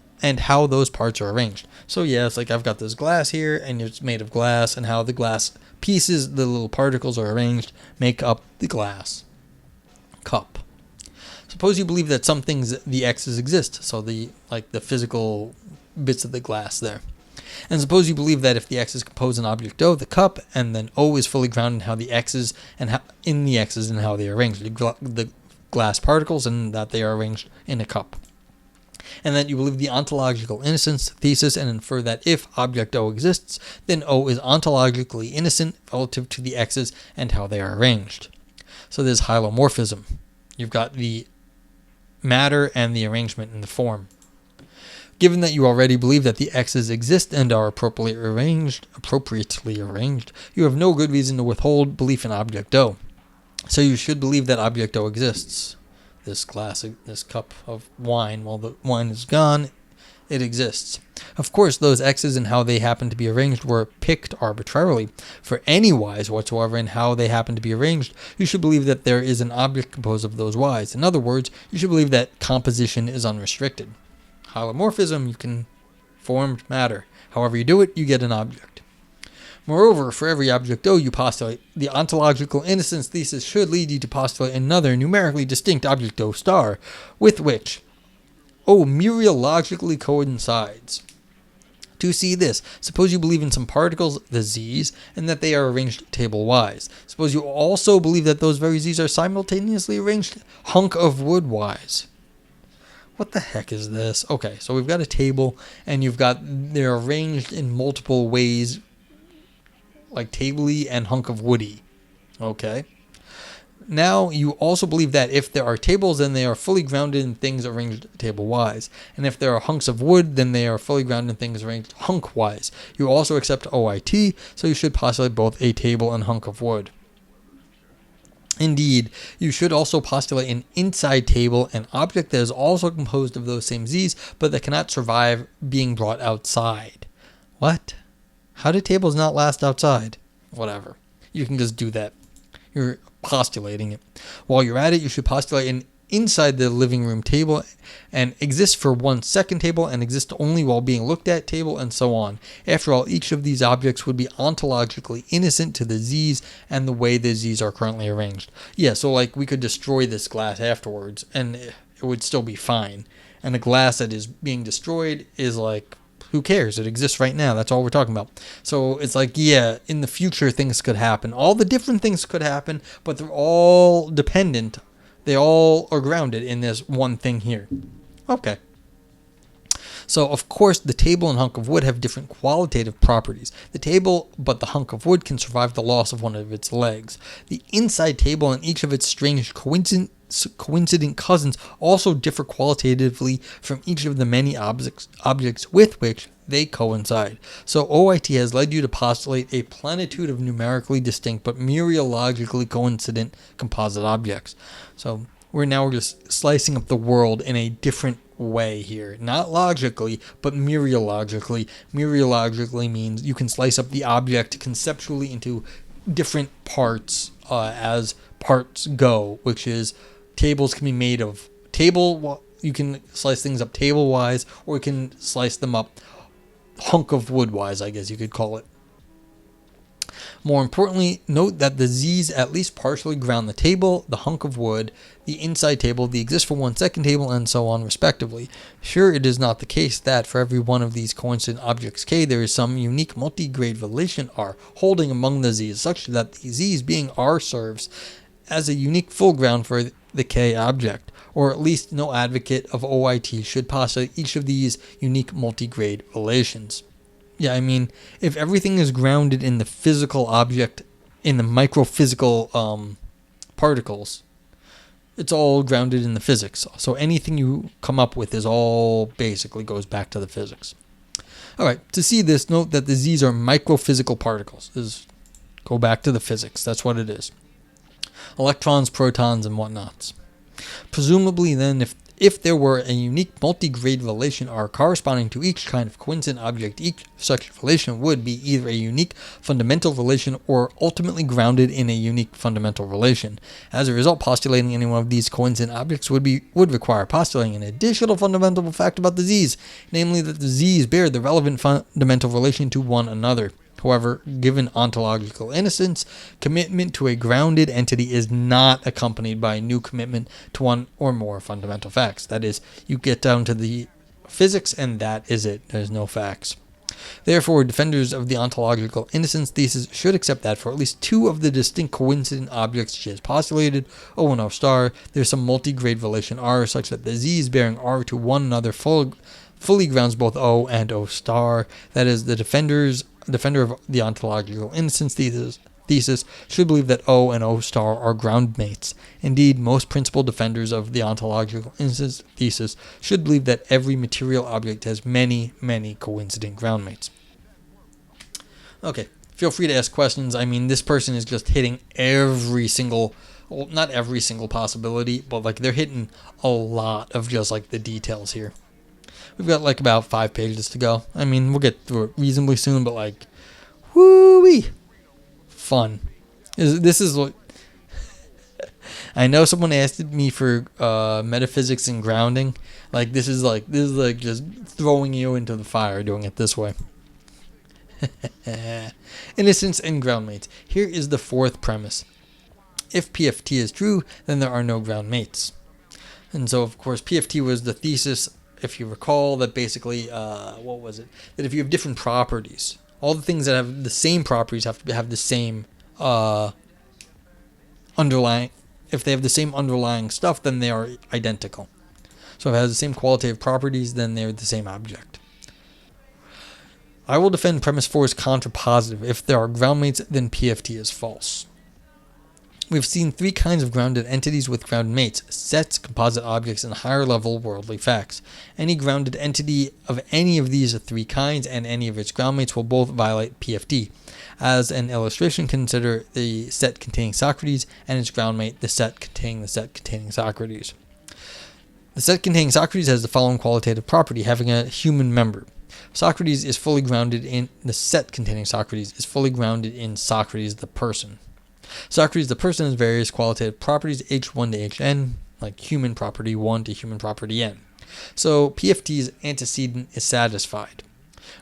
those parts are arranged. So yeah, it's like I've got this glass here and it's made of glass, and how the glass pieces, the little particles are arranged, make up the glass cup. Suppose you believe that some things, the x's exist, so the physical bits of the glass there. And suppose you believe that if the x's compose an object O, the cup, and then O is fully grounded in how the x's and how they are arranged, the glass particles, and that they are arranged in a cup. And that you believe the ontological innocence thesis and infer that if object O exists, then O is ontologically innocent relative to the x's and how they are arranged. So there's hylomorphism. You've got the matter and the arrangement in the form. Given that you already believe that the x's exist and are appropriately arranged, you have no good reason to withhold belief in object O. So you should believe that object O exists. This cup of wine, while the wine is gone, it exists. Of course, those x's and how they happen to be arranged were picked arbitrarily. For any y's whatsoever and how they happen to be arranged, you should believe that there is an object composed of those y's. In other words, you should believe that composition is unrestricted. Holomorphism, you can form matter. However you do it, you get an object. Moreover, for every object O you postulate, the ontological innocence thesis should lead you to postulate another numerically distinct object O star, with which O mereologically coincides. To see this, suppose you believe in some particles, the z's, and that they are arranged table-wise. Suppose you also believe that those very z's are simultaneously arranged hunk of wood-wise. What the heck is this? Okay, so we've got a table, and they're arranged in multiple ways, like tabley and hunk of woody. Okay. Now, you also believe that if there are tables, then they are fully grounded in things arranged table-wise. And if there are hunks of wood, then they are fully grounded in things arranged hunk-wise. You also accept OIT, so you should postulate both a table and hunk of wood. Indeed, you should also postulate an inside table, an object that is also composed of those same z's, but that cannot survive being brought outside. What? How do tables not last outside? Whatever. You can just do that. You're postulating it. While you're at it, you should postulate an inside the living room table and exist for 1 second table and exist only while being looked at table and so on. After all, each of these objects would be ontologically innocent to the z's and the way the z's are currently arranged. Yeah, so like we could destroy this glass afterwards and it would still be fine. And the glass that is being destroyed is like, who cares? It exists right now. That's all we're talking about. So it's like, yeah, in the future things could happen. All the different things could happen, but they're all dependent. They all are grounded in this one thing here. Okay. So, of course, the table and hunk of wood have different qualitative properties. The table, but the hunk of wood can survive the loss of one of its legs. The inside table and each of its strange coincident cousins also differ qualitatively from each of the many objects with which they coincide. So OIT has led you to postulate a plenitude of numerically distinct but mereologically coincident composite objects. So we're just slicing up the world in a different way here. Not logically, but mereologically. Mereologically means you can slice up the object conceptually into different parts as parts go, which is tables can be made of you can slice things up table-wise, or you can slice them up hunk of wood-wise, I guess you could call it. More importantly, note that the z's at least partially ground the table, the hunk of wood, the inside table, the exist for 1 second table, and so on respectively. Sure, it is not the case that for every one of these coincident objects K, there is some unique multigrade relation R holding among the z's, such that the z's being R serves as a unique full ground for the K object, or at least no advocate of OIT should postulate each of these unique multigrade relations. Yeah, I mean, if everything is grounded in the physical object, in the microphysical particles, it's all grounded in the physics. So anything you come up with is all basically goes back to the physics. All right, to see this, note that the z's are microphysical particles. Go back to the physics. That's what it is. Electrons, protons, and whatnots. Presumably then, if there were a unique multigrade relation R corresponding to each kind of coincident object, each such relation would be either a unique fundamental relation or ultimately grounded in a unique fundamental relation. As a result, postulating any one of these coincident objects would require postulating an additional fundamental fact about the z's, namely that the z's bear the relevant fundamental relation to one another. However, given ontological innocence, commitment to a grounded entity is not accompanied by a new commitment to one or more fundamental facts. That is, you get down to the physics and that is it. There's no facts. Therefore, defenders of the ontological innocence thesis should accept that for at least two of the distinct coincident objects she has postulated, O and O star, there's some multigrade relation R such that the z's bearing R to one another fully grounds both O and O star. That is, the defender of the ontological innocence thesis should believe that O and O star are ground mates. Indeed, most principal defenders of the ontological innocence thesis should believe that every material object has many, many coincident ground mates. Okay, feel free to ask questions. I mean, this person is just hitting every single, well, not every single possibility, but like they're hitting a lot of just like the details here. We've got like about 5 pages to go. I mean, we'll get through it reasonably soon, but like, woo-wee, fun. This is what I know. Someone asked me for metaphysics and grounding. Like this is like just throwing you into the fire doing it this way. Innocence and ground mates. Here is the fourth premise. If PFT is true, then there are no ground mates. And so, of course, PFT was the thesis, if you recall, that basically, what was it? That if you have different properties, all the things that have the same properties have to have the same underlying. If they have the same underlying stuff, then they are identical. So if it has the same qualitative properties, then they're the same object. I will defend premise 4 as contrapositive. If there are ground mates, then PFT is false. We've seen 3 kinds of grounded entities with ground mates: sets, composite objects, and higher-level worldly facts. Any grounded entity of any of these 3 kinds and any of its ground mates will both violate PFT. As an illustration, consider the set containing Socrates and its ground mate, the set containing Socrates. The set containing Socrates has the following qualitative property, having a human member. Socrates is fully grounded in the set containing Socrates is fully grounded in Socrates the person. Socrates the person has various qualitative properties h1 to hn, like human property 1 to human property n. So PFT's antecedent is satisfied.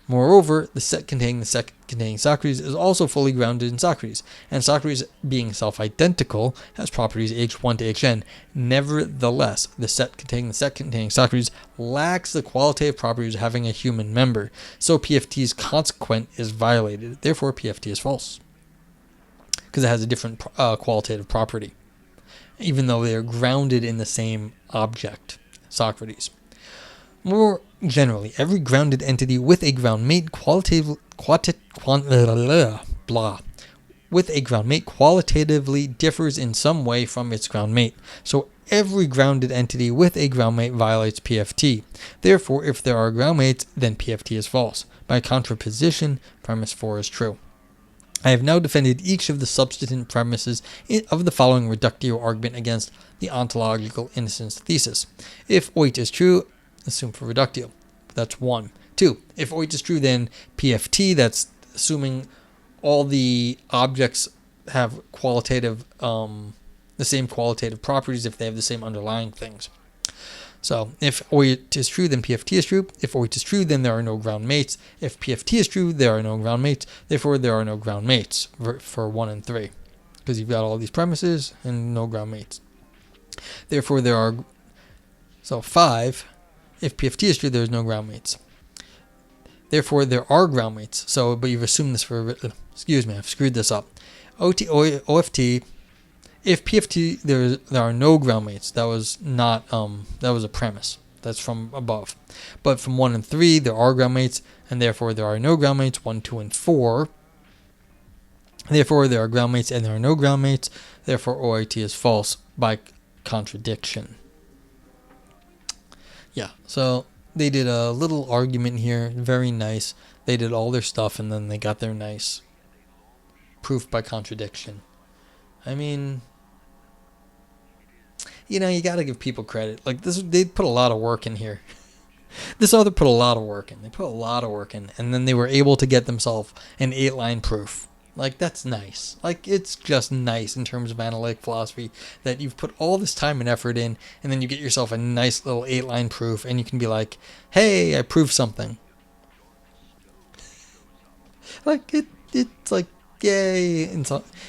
Moreover, the set containing Socrates is also fully grounded in Socrates, and Socrates, being self-identical, has properties h1 to hn. Nevertheless, the set containing Socrates lacks the qualitative properties of having a human member, so PFT's consequent is violated. Therefore, PFT is false, because it has a different qualitative property, even though they are grounded in the same object, Socrates. More generally, every grounded entity with a ground mate qualitatively differs in some way from its ground mate. So every grounded entity with a ground mate violates PFT. Therefore, if there are ground mates, then PFT is false. By contraposition, premise 4 is true. I have now defended each of the substantive premises of the following reductio argument against the ontological innocence thesis. If oit is true, assume for reductio. That's 1. 2. If oit is true, then PFT, that's assuming all the objects have qualitative, the same qualitative properties if they have the same underlying things. So if oit is true, then PFT is true. If oit is true, then there are no ground mates. If PFT is true, there are no ground mates. Therefore, there are no ground mates for 1 and 3. Because you've got all these premises and no ground mates. Therefore, there are... So 5, if PFT is true, there is no ground mates. Therefore, there are ground mates. So, but you've assumed this for... Excuse me, I've screwed this up. OFT... If PFT, there are no ground mates. That was not, that was a premise. That's from above. But from 1 and 3, there are ground mates, and therefore there are no ground mates. 1, 2, and 4. Therefore, there are ground mates, and there are no ground mates. Therefore, OIT is false by contradiction. Yeah, so they did a little argument here. Very nice. They did all their stuff, and then they got their nice proof by contradiction. I mean... You know, you gotta give people credit. Like, they put a lot of work in here. This author put a lot of work in. They put a lot of work in. And then they were able to get themselves an 8-line proof. Like, that's nice. Like, it's just nice in terms of analytic philosophy that you've put all this time and effort in, and then you get yourself a nice little 8-line proof, and you can be like, hey, I proved something. Like, it's like, yay.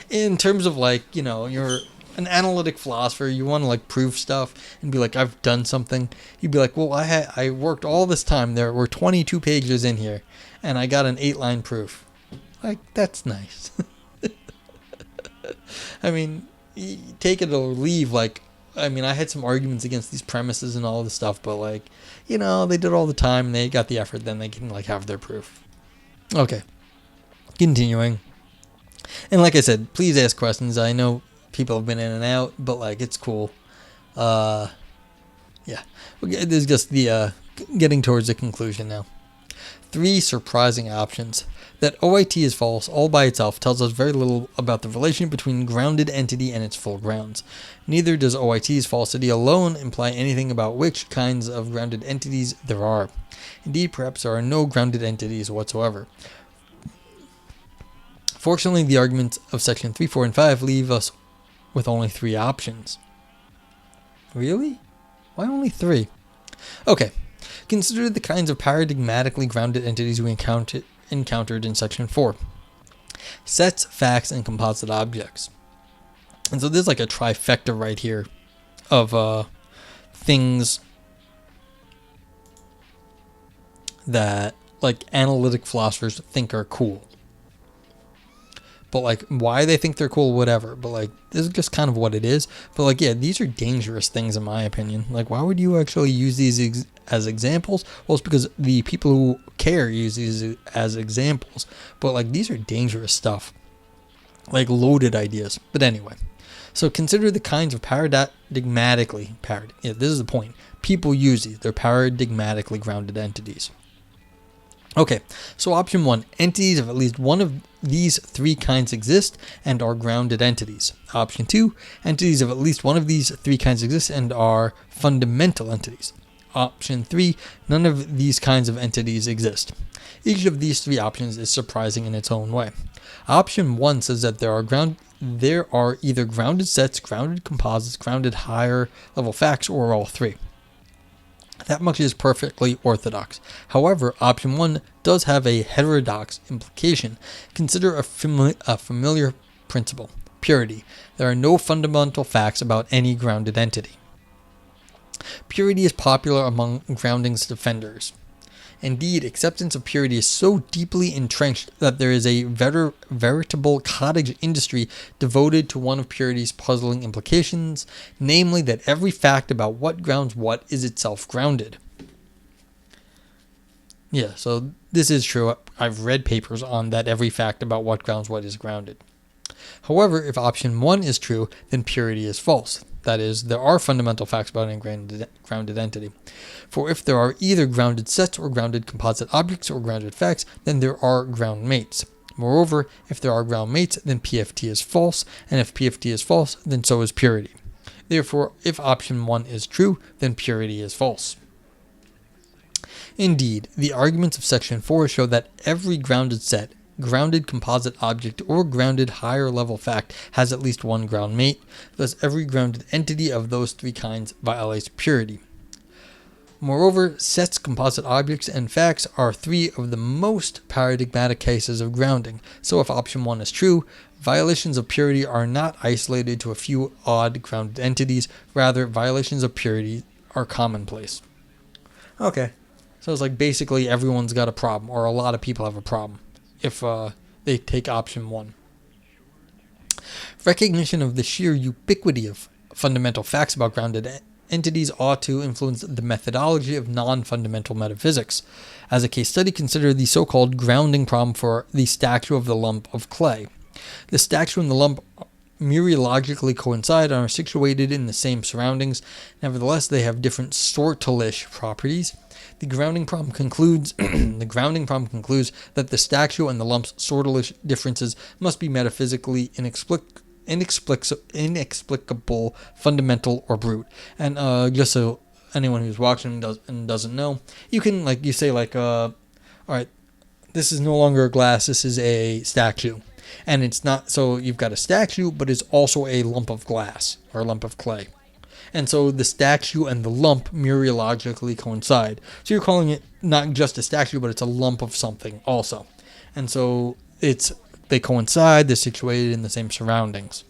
In terms of, like, you know, you're an analytic philosopher, you want to like prove stuff and be like, I've done something. You'd be like, well, I worked all this time. There were 22 pages in here, and I got an 8-line proof. Like, that's nice. I mean, take it or leave. Like, I mean, I had some arguments against these premises and all this stuff, but like, you know, they did all the time, and they got the effort. Then they can like have their proof. Okay, continuing. And like I said, please ask questions. I know people have been in and out, but like, it's cool. Yeah, there's just the getting towards the conclusion now. 3 surprising options. That OIT is false all by itself tells us very little about the relation between grounded entity and its full grounds. Neither does OIT's falsity alone imply anything about which kinds of grounded entities there are. Indeed, perhaps there are no grounded entities whatsoever. Fortunately, the arguments of section 3, 4, and 5 leave us with only 3 options. Really? Why only 3? Okay. Consider the kinds of paradigmatically grounded entities we encountered in section 4. Sets, facts, and composite objects. And so there's like a trifecta right here of things that like analytic philosophers think are cool. But like why they think they're cool, whatever. But like this is just kind of what it is. But like yeah, these are dangerous things in my opinion. Like why would you actually use these as examples? Well, it's because the people who care use these as examples. But like these are dangerous stuff. Like loaded ideas. But anyway. So consider the kinds of paradigmatically this is the point. People use these. They're paradigmatically grounded entities. Okay, so option 1, entities of at least one of these 3 kinds exist and are grounded entities. Option 2, entities of at least one of these 3 kinds exist and are fundamental entities. Option 3, none of these kinds of entities exist. Each of these 3 options is surprising in its own way. Option 1 says that there are either grounded sets, grounded composites, grounded higher level facts, or all 3. That much is perfectly orthodox. However, option 1 does have a heterodox implication. Consider a familiar principle, purity. There are no fundamental facts about any grounded entity. Purity is popular among grounding's defenders. Indeed, acceptance of purity is so deeply entrenched that there is a veritable cottage industry devoted to one of purity's puzzling implications, namely that every fact about what grounds what is itself grounded. Yeah, so this is true. I've read papers on that every fact about what grounds what is grounded. However, if option 1 is true, then purity is false. That is, there are fundamental facts about a grounded entity. For if there are either grounded sets or grounded composite objects or grounded facts, then there are ground mates. Moreover, if there are ground mates, then PFT is false, and if PFT is false, then so is purity. Therefore, if option 1 is true, then purity is false. Indeed, the arguments of section 4 show that every grounded set, grounded composite object, or grounded higher level fact has at least one ground mate, thus every grounded entity of those 3 kinds violates purity. Moreover, sets, composite objects, and facts are 3 of the most paradigmatic cases of grounding, so if option 1 is true, violations of purity are not isolated to a few odd grounded entities, rather violations of purity are commonplace. Okay, so it's like basically everyone's got a problem, or a lot of people have a problem, if they take option 1. Recognition of the sheer ubiquity of fundamental facts about grounded entities ought to influence the methodology of non-fundamental metaphysics. As a case study, consider the so-called grounding problem for the statue of the lump of clay. The statue and the lump mereologically coincide and are situated in the same surroundings. Nevertheless, they have different sortilish properties. The grounding problem concludes that the statue and the lump's sortilish differences must be metaphysically inexplicable, fundamental, or brute. And just so anyone who's watching doesn't know, you can all right, this is no longer a glass, this is a statue. And it's not, so you've got a statue, but it's also a lump of glass or a lump of clay. And so the statue and the lump mereologically coincide. So you're calling it not just a statue, but it's a lump of something also. And so they coincide, they're situated in the same surroundings.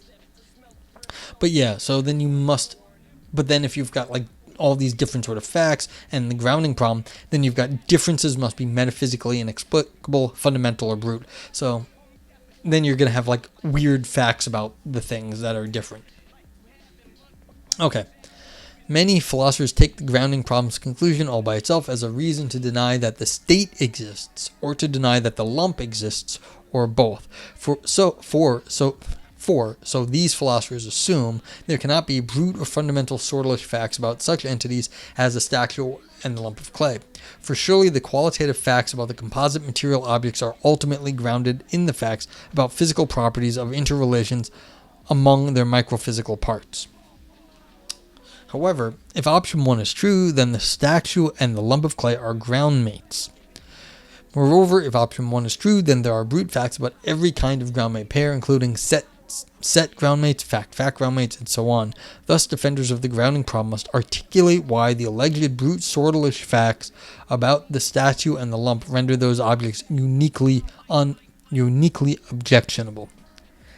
But yeah, so then if you've got like all these different sort of facts and the grounding problem, then you've got differences must be metaphysically inexplicable, fundamental, or brute. So then you're going to have like weird facts about the things that are different. Okay. Many philosophers take the grounding problem's conclusion all by itself as a reason to deny that the state exists, or to deny that the lump exists, or both. So these philosophers assume there cannot be brute or fundamental sortilish facts about such entities as a statue and the lump of clay. For surely the qualitative facts about the composite material objects are ultimately grounded in the facts about physical properties of interrelations among their microphysical parts. However, if option 1 is true, then the statue and the lump of clay are ground mates. Moreover, if option 1 is true, then there are brute facts about every kind of groundmate pair, including set groundmates, fact groundmates, and so on. Thus, defenders of the grounding problem must articulate why the alleged brute sortalish facts about the statue and the lump render those objects uniquely objectionable.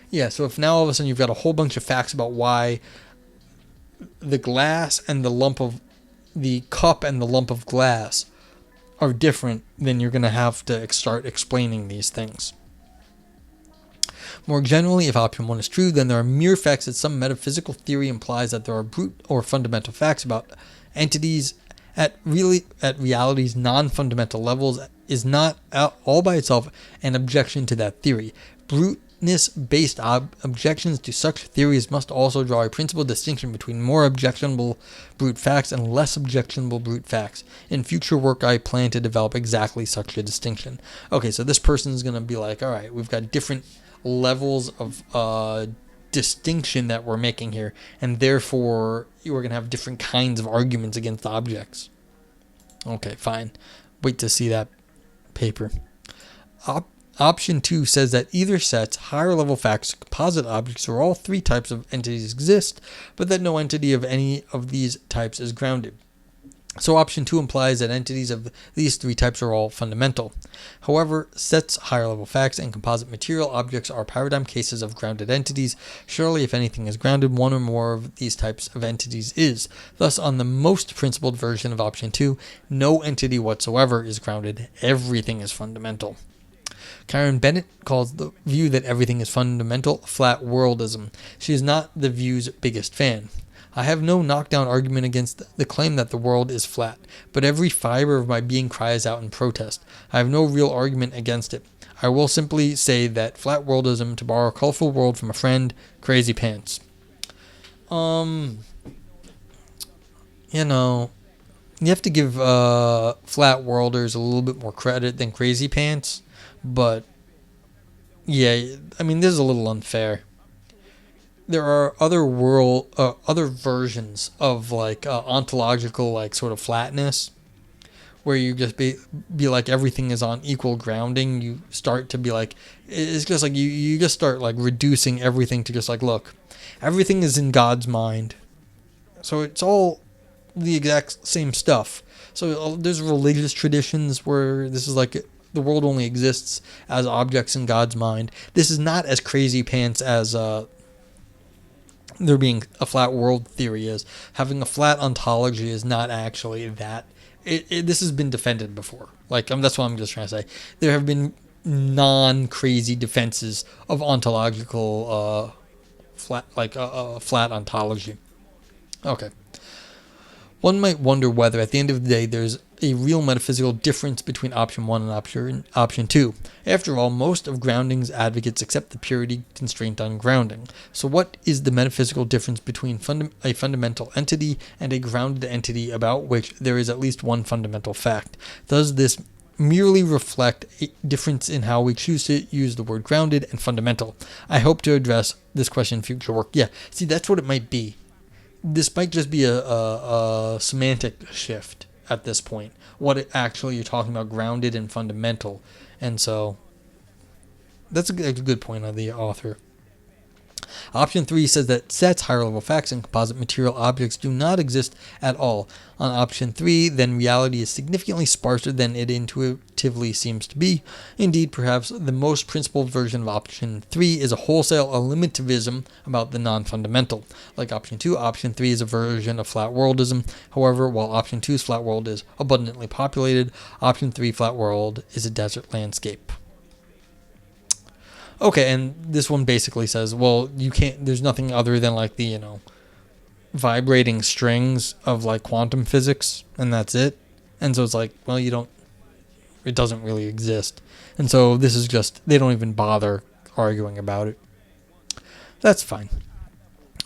Yeah, so if now all of a sudden you've got a whole bunch of facts about why the glass and the cup and the lump of glass are different, then you're going to have to start explaining these things. More generally, if option 1 is true, then there are mere facts that some metaphysical theory implies that there are brute or fundamental facts about entities at reality's non-fundamental levels is not all by itself an objection to that theory. Bruteness-based objections to such theories must also draw a principal distinction between more objectionable brute facts and less objectionable brute facts. In future work, I plan to develop exactly such a distinction. Okay, so this person is going to be like, all right, we've got different levels of distinction that we're making here, and therefore we're going to have different kinds of arguments against objects. Okay, fine. Wait to see that paper. Option 2 says that either sets, higher level facts, composite objects, or all three types of entities exist, but that no entity of any of these types is grounded. So option 2 implies that entities of these three types are all fundamental. However, sets, higher level facts, and composite material objects are paradigm cases of grounded entities. Surely if anything is grounded, one or more of these types of entities is. Thus, on the most principled version of option 2, no entity whatsoever is grounded. Everything is fundamental. Karen Bennett calls the view that everything is fundamental flat worldism. She is not the view's biggest fan. I have no knockdown argument against the claim that the world is flat, but every fiber of my being cries out in protest. I have no real argument against it. I will simply say that flat worldism, to borrow a colorful word from a friend, crazy pants. You have to give flat worlders a little bit more credit than crazy pants, but yeah, I mean, this is a little unfair. There are other versions of like ontological, like sort of flatness, where you just be like everything is on equal grounding. You start to be like, it's just like you just start like reducing everything to just like, look, everything is in God's mind, so it's all the exact same stuff. So there's religious traditions where this is like the world only exists as objects in God's mind. This is not as crazy pants as there being a flat world theory is. Having a flat ontology is not actually that. This has been defended before. Like, that's what I'm just trying to say. There have been non-crazy defenses of ontological flat ontology. Okay. One might wonder whether, at the end of the day, there's a real metaphysical difference between option 1 and option 2. After all, most of grounding's advocates accept the purity constraint on grounding. So what is the metaphysical difference between a fundamental entity and a grounded entity about which there is at least one fundamental fact? Does this merely reflect a difference in how we choose to use the word grounded and fundamental? I hope to address this question in future work. Yeah, see, that's what it might be. This might just be a semantic shift at this point. What actually you're talking about, grounded and fundamental. And so that's a good point of the author. Option 3 says that sets, higher level facts, and composite material objects do not exist at all. On option 3, then reality is significantly sparser than it intuitively seems to be. Indeed, perhaps the most principled version of option 3 is a wholesale eliminativism about the non-fundamental. Like option 2, option 3 is a version of flat worldism. However, while option 2's flat world is abundantly populated, option 3 flat world is a desert landscape. Okay, and this one basically says, well, you can't, there's nothing other than like the, vibrating strings of like quantum physics, and that's it. And so it's like, well, it doesn't really exist. And so this is just, they don't even bother arguing about it. That's fine.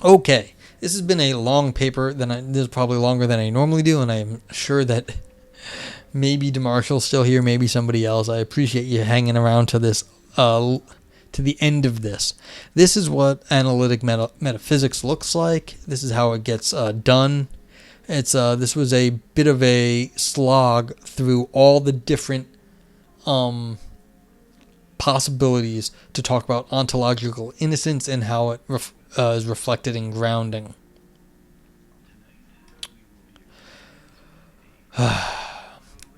Okay, this has been a long paper. This is probably longer than I normally do, and I am sure that Maybe DeMarshall's still here, maybe somebody else. I appreciate you hanging around to this, to the end of this. This is what analytic metaphysics looks like. This is how it gets done. This was a bit of a slog through all the different possibilities to talk about ontological innocence and how it is reflected in grounding.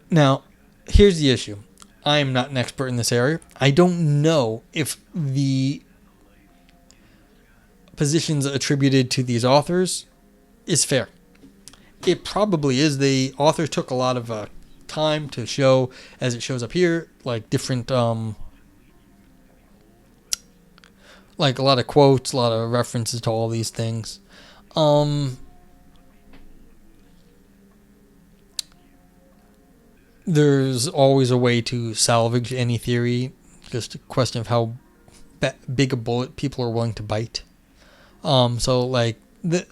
Now, here's the issue. I am not an expert in this area. I don't know if the positions attributed to these authors is fair. It probably is. The author took a lot of time to show, as it shows up here, like different, like a lot of quotes, a lot of references to all these things. There's always a way to salvage any theory. Just a question of how big a bullet people are willing to bite. So like,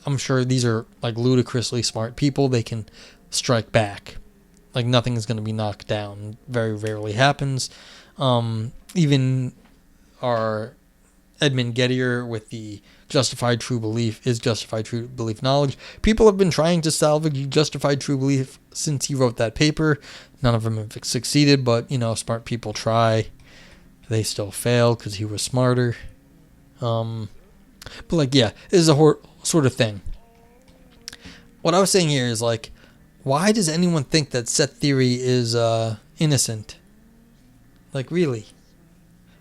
I'm sure these are like ludicrously smart people. They can strike back. Like nothing is going to be knocked down. Very rarely happens. Even our Edmund Gettier with the justified true belief is justified true belief knowledge. People have been trying to salvage justified true belief since he wrote that paper. None of them have succeeded, but, smart people try. They still fail because he was smarter. But this is a sort of thing. What I was saying here is, like, why does anyone think that set theory is innocent? Like, really?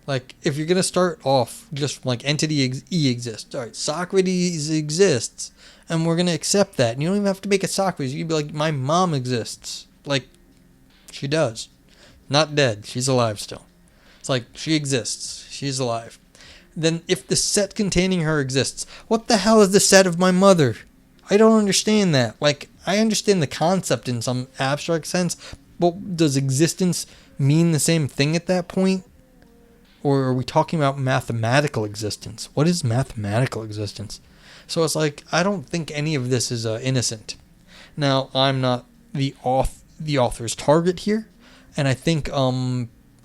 Like, if you're going to start off just from, like, entity E exists. All right, Socrates exists, and we're going to accept that. And you don't even have to make it Socrates. You can be like, my mom exists. Like, she does. Not dead. She's alive still. It's like, she exists. She's alive. Then if the set containing her exists, what the hell is the set of my mother? I don't understand that. Like, I understand the concept in some abstract sense, but does existence mean the same thing at that point? Or are we talking about mathematical existence? What is mathematical existence? So it's like, I don't think any of this is innocent. Now, I'm not the author's target here, and I think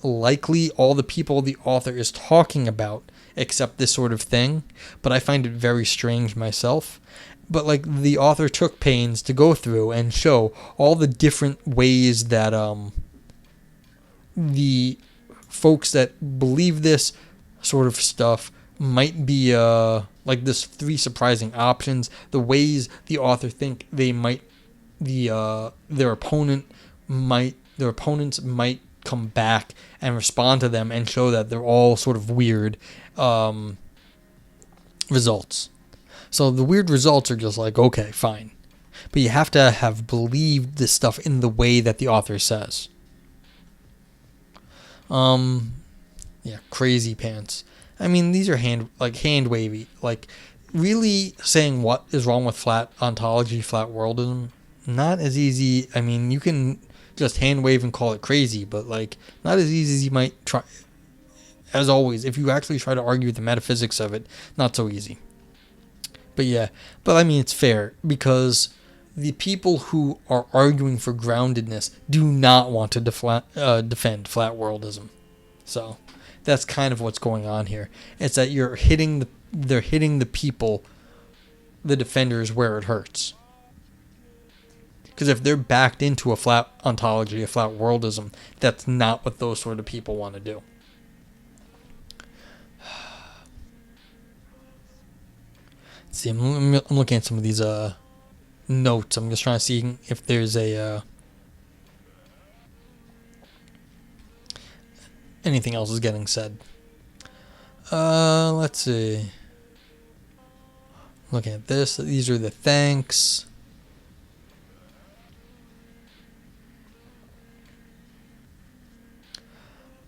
likely all the people the author is talking about accept this sort of thing, but I find it very strange myself. But like, the author took pains to go through and show all the different ways that the folks that believe this sort of stuff might be like this 3 surprising options, the ways the author think they might their opponents might come back and respond to them and show that they're all sort of weird results. So the weird results are just like, okay, fine. But you have to have believed this stuff in the way that the author says. Crazy pants. I mean, these are hand wavy. Like, really saying what is wrong with flat ontology, flat worldism, not as easy. I mean, you can just hand wave and call it crazy, but like, not as easy as you might try. As always, if you actually try to argue the metaphysics of it, not so easy. But I mean, it's fair, because the people who are arguing for groundedness do not want to defend flat worldism. So that's kind of what's going on here. It's that they're hitting the people, the defenders, where it hurts. Because if they're backed into a flat ontology, a flat worldism, that's not what those sort of people want to do. See, I'm looking at some of these notes. I'm just trying to see if there's anything else is getting said. Let's see. Looking at this, these are the thanks.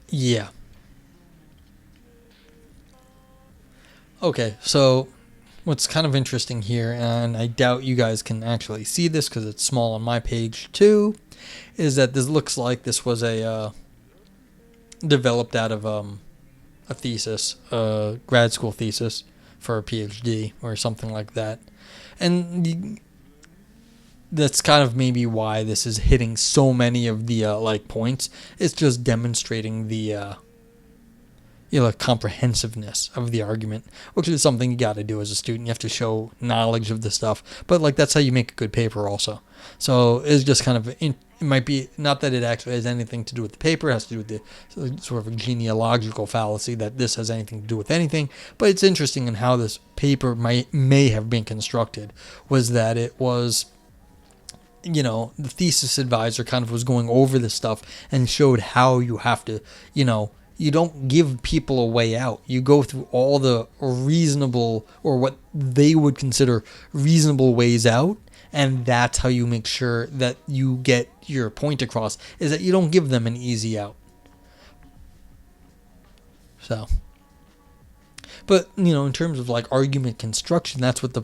Yeah. Okay, so what's kind of interesting here, and I doubt you guys can actually see this because it's small on my page too, is that this looks like this was a developed out of a thesis, a grad school thesis for a PhD or something like that. And that's kind of maybe why this is hitting so many of the like points. It's just demonstrating the comprehensiveness of the argument, which is something you got to do as a student. You have to show knowledge of the stuff, but like that's how you make a good paper also. So it's just kind of, it might be, not that it actually has anything to do with the paper, it has to do with the sort of a genealogical fallacy that this has anything to do with anything, but it's interesting in how this paper may have been constructed, was that it was, the thesis advisor kind of was going over this stuff and showed how you have to, you don't give people a way out. You go through all the reasonable, or what they would consider reasonable ways out, and that's how you make sure that you get your point across, is that you don't give them an easy out. So, but, in terms of like argument construction, that's what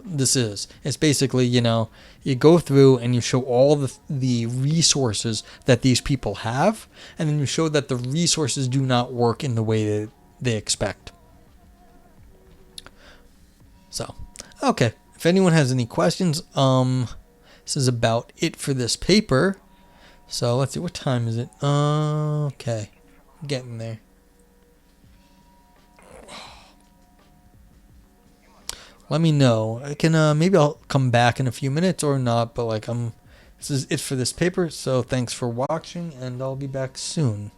this is. It's basically, you go through and you show all the resources that these people have, and then you show that the resources do not work in the way that they expect. So, okay. If anyone has any questions, this is about it for this paper. So let's see, what time is it? Okay, getting there. Let me know. I can maybe I'll come back in a few minutes or not, but like this is it for this paper. So thanks for watching, and I'll be back soon.